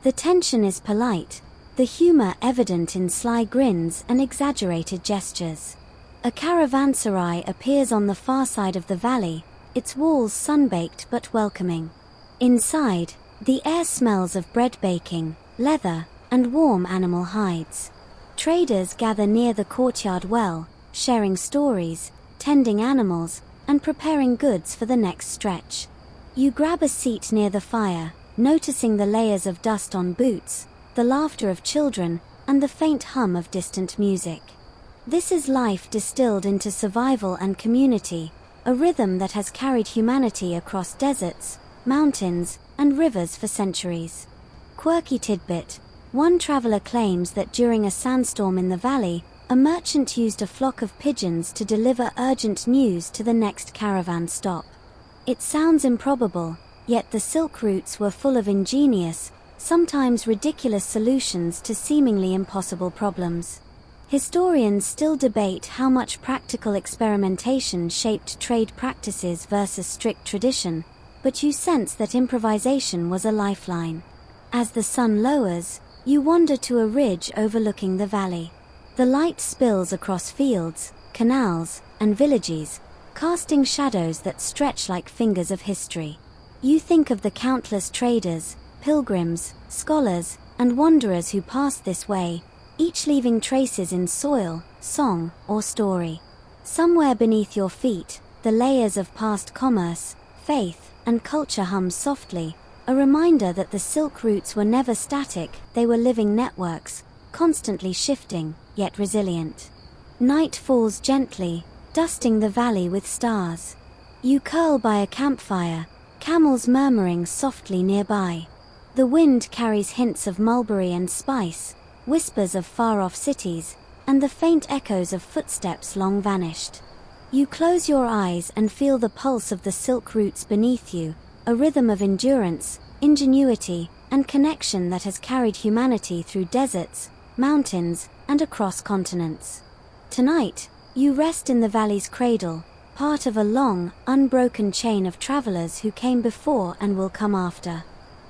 The tension is polite, the humor evident in sly grins and exaggerated gestures. A caravanserais appears on the far side of the valley, its walls sun-baked but welcoming. Inside, the air smells of bread baking, leather, and warm animal hides. Traders gather near the courtyard well, sharing stories, tending animals, and preparing goods for the next stretch. You grab a seat near the fire, noticing the layers of dust on boots, the laughter of children, and the faint hum of distant music. This is life distilled into survival and community, a rhythm that has carried humanity across deserts, mountains, and rivers for centuries. Quirky tidbit: one traveler claims that during a sandstorm in the valley, a merchant used a flock of pigeons to deliver urgent news to the next caravan stop. It sounds improbable, yet the silk routes were full of ingenious, sometimes ridiculous solutions to seemingly impossible problems. Historians still debate how much practical experimentation shaped trade practices versus strict tradition, but you sense that improvisation was a lifeline. As the sun lowers, you wander to a ridge overlooking the valley. The light spills across fields, canals, and villages, casting shadows that stretch like fingers of history. You think of the countless traders, pilgrims, scholars, and wanderers who passed this way, each leaving traces in soil, song, or story. Somewhere beneath your feet, the layers of past commerce, faith, and culture hum softly, a reminder that the silk routes were never static, they were living networks, constantly shifting, yet resilient. Night falls gently, dusting the valley with stars. You curl by a campfire, camels murmuring softly nearby. The wind carries hints of mulberry and spice, whispers of far-off cities, and the faint echoes of footsteps long vanished. You close your eyes and feel the pulse of the silk routes beneath you, a rhythm of endurance, ingenuity, and connection that has carried humanity through deserts, mountains, and across continents. Tonight, you rest in the valley's cradle, part of a long, unbroken chain of travelers who came before and will come after.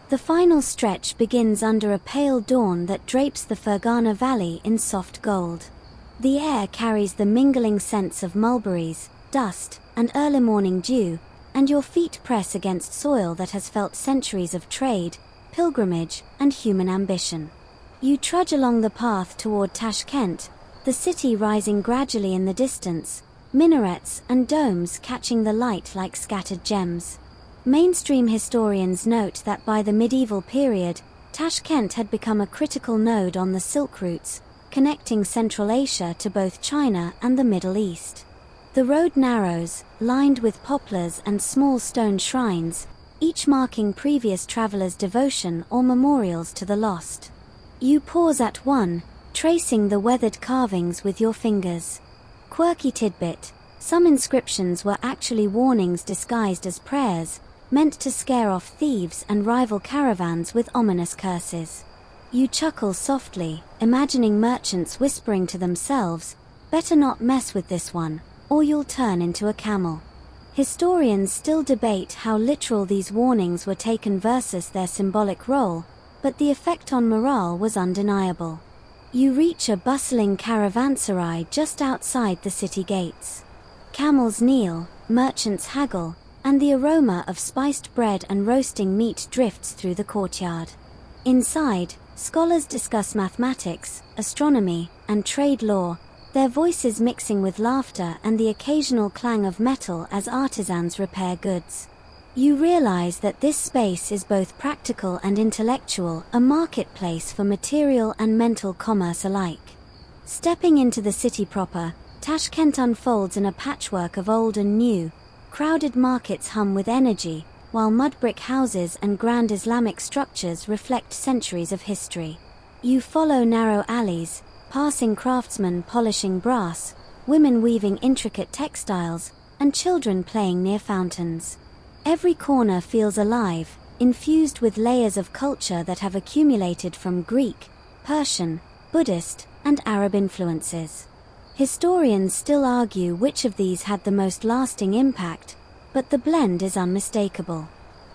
The final stretch begins under a pale dawn that drapes the Fergana Valley in soft gold. The air carries the mingling scents of mulberries, dust, and early morning dew, and your feet press against soil that has felt centuries of trade, pilgrimage, and human ambition. You trudge along the path toward Tashkent, the city rising gradually in the distance, minarets and domes catching the light like scattered gems. Mainstream historians note that by the medieval period, Tashkent had become a critical node on the Silk routes, connecting Central Asia to both China and the Middle East. The road narrows, lined with poplars and small stone shrines, each marking previous travelers' devotion or memorials to the lost. You pause at one, tracing the weathered carvings with your fingers. Quirky tidbit: some inscriptions were actually warnings disguised as prayers, meant to scare off thieves and rival caravans with ominous curses. You chuckle softly, imagining merchants whispering to themselves, "Better not mess with this one, or you'll turn into a camel." Historians still debate how literal these warnings were taken versus their symbolic role, but the effect on morale was undeniable. You reach a bustling caravanserai just outside the city gates. Camels kneel, merchants haggle, and the aroma of spiced bread and roasting meat drifts through the courtyard. Inside, scholars discuss mathematics, astronomy, and trade law, their voices mixing with laughter and the occasional clang of metal as artisans repair goods. You realize that this space is both practical and intellectual, a marketplace for material and mental commerce alike. Stepping into the city proper, Tashkent unfolds in a patchwork of old and new. Crowded markets hum with energy, while mud brick houses and grand Islamic structures reflect centuries of history. You follow narrow alleys, passing craftsmen polishing brass, women weaving intricate textiles, and children playing near fountains. Every corner feels alive, infused with layers of culture that have accumulated from Greek, Persian, Buddhist, and Arab influences. Historians still argue which of these had the most lasting impact, but the blend is unmistakable.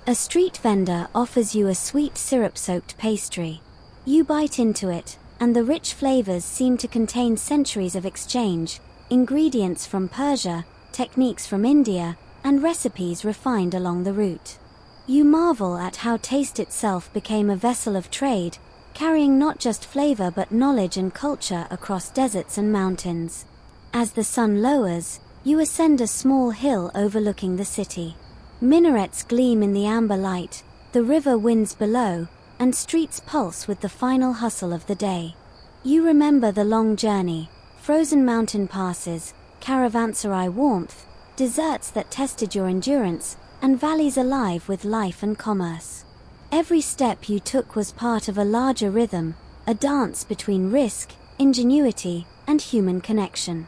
A street vendor offers you a sweet syrup-soaked pastry. You bite into it, and the rich flavors seem to contain centuries of exchange, ingredients from Persia, techniques from India, and recipes refined along the route. You marvel at how taste itself became a vessel of trade, carrying not just flavor but knowledge and culture across deserts and mountains. As the sun lowers, you ascend a small hill overlooking the city. Minarets gleam in the amber light, the river winds below, and streets pulse with the final hustle of the day. You remember the long journey, frozen mountain passes, caravanserai warmth, deserts that tested your endurance, and valleys alive with life and commerce. Every step you took was part of a larger rhythm, a dance between risk, ingenuity, and human connection.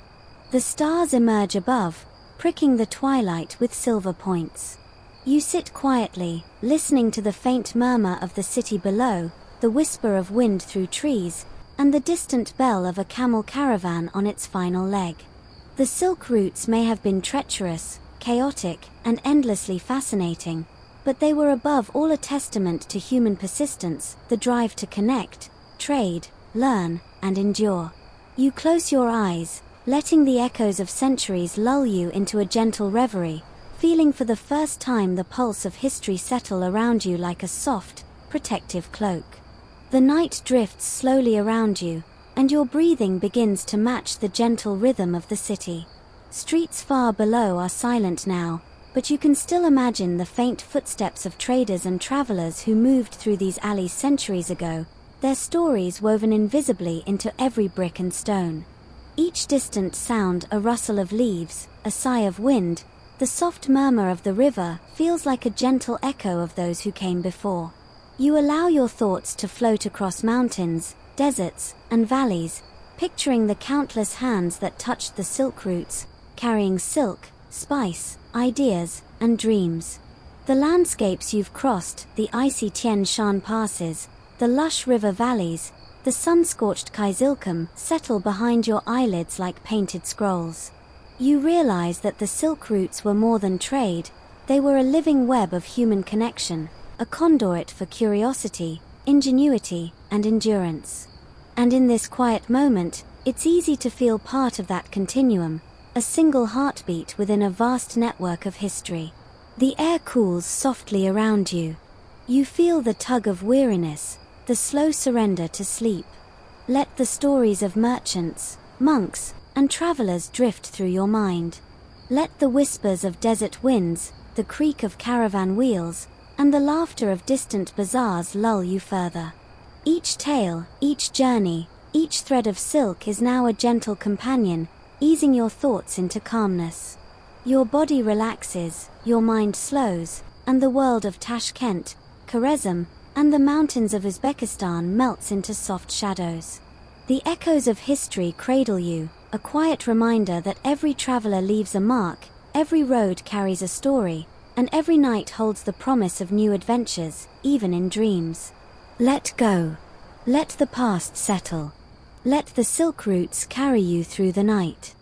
The stars emerge above, pricking the twilight with silver points. You sit quietly, listening to the faint murmur of the city below, the whisper of wind through trees, and the distant bell of a camel caravan on its final leg. The silk routes may have been treacherous, chaotic, and endlessly fascinating, but they were above all a testament to human persistence, the drive to connect, trade, learn, and endure. You close your eyes, letting the echoes of centuries lull you into a gentle reverie, feeling for the first time the pulse of history settle around you like a soft, protective cloak. The night drifts slowly around you, and your breathing begins to match the gentle rhythm of the city. Streets far below are silent now, but you can still imagine the faint footsteps of traders and travelers who moved through these alleys centuries ago, their stories woven invisibly into every brick and stone. Each distant sound, a rustle of leaves, a sigh of wind, the soft murmur of the river, feels like a gentle echo of those who came before. You allow your thoughts to float across mountains, deserts, and valleys, picturing the countless hands that touched the silk routes, carrying silk, spice, ideas, and dreams. The landscapes you've crossed, the icy Tien Shan passes, the lush river valleys, the sun-scorched Kizilkum, settle behind your eyelids like painted scrolls. You realize that the silk routes were more than trade, they were a living web of human connection, a conduit for curiosity, ingenuity, and endurance. And in this quiet moment, it's easy to feel part of that continuum, a single heartbeat within a vast network of history. The air cools softly around you. You feel the tug of weariness, the slow surrender to sleep. Let the stories of merchants, monks, and travelers drift through your mind. Let the whispers of desert winds, the creak of caravan wheels, and the laughter of distant bazaars lull you further. Each tale, each journey, each thread of silk is now a gentle companion, easing your thoughts into calmness. Your body relaxes, your mind slows, and the world of Tashkent, Khwarezm, and the mountains of Uzbekistan melts into soft shadows. The echoes of history cradle you, a quiet reminder that every traveler leaves a mark, every road carries a story, and every night holds the promise of new adventures, even in dreams. Let go. Let the past settle. Let the silk routes carry you through the night.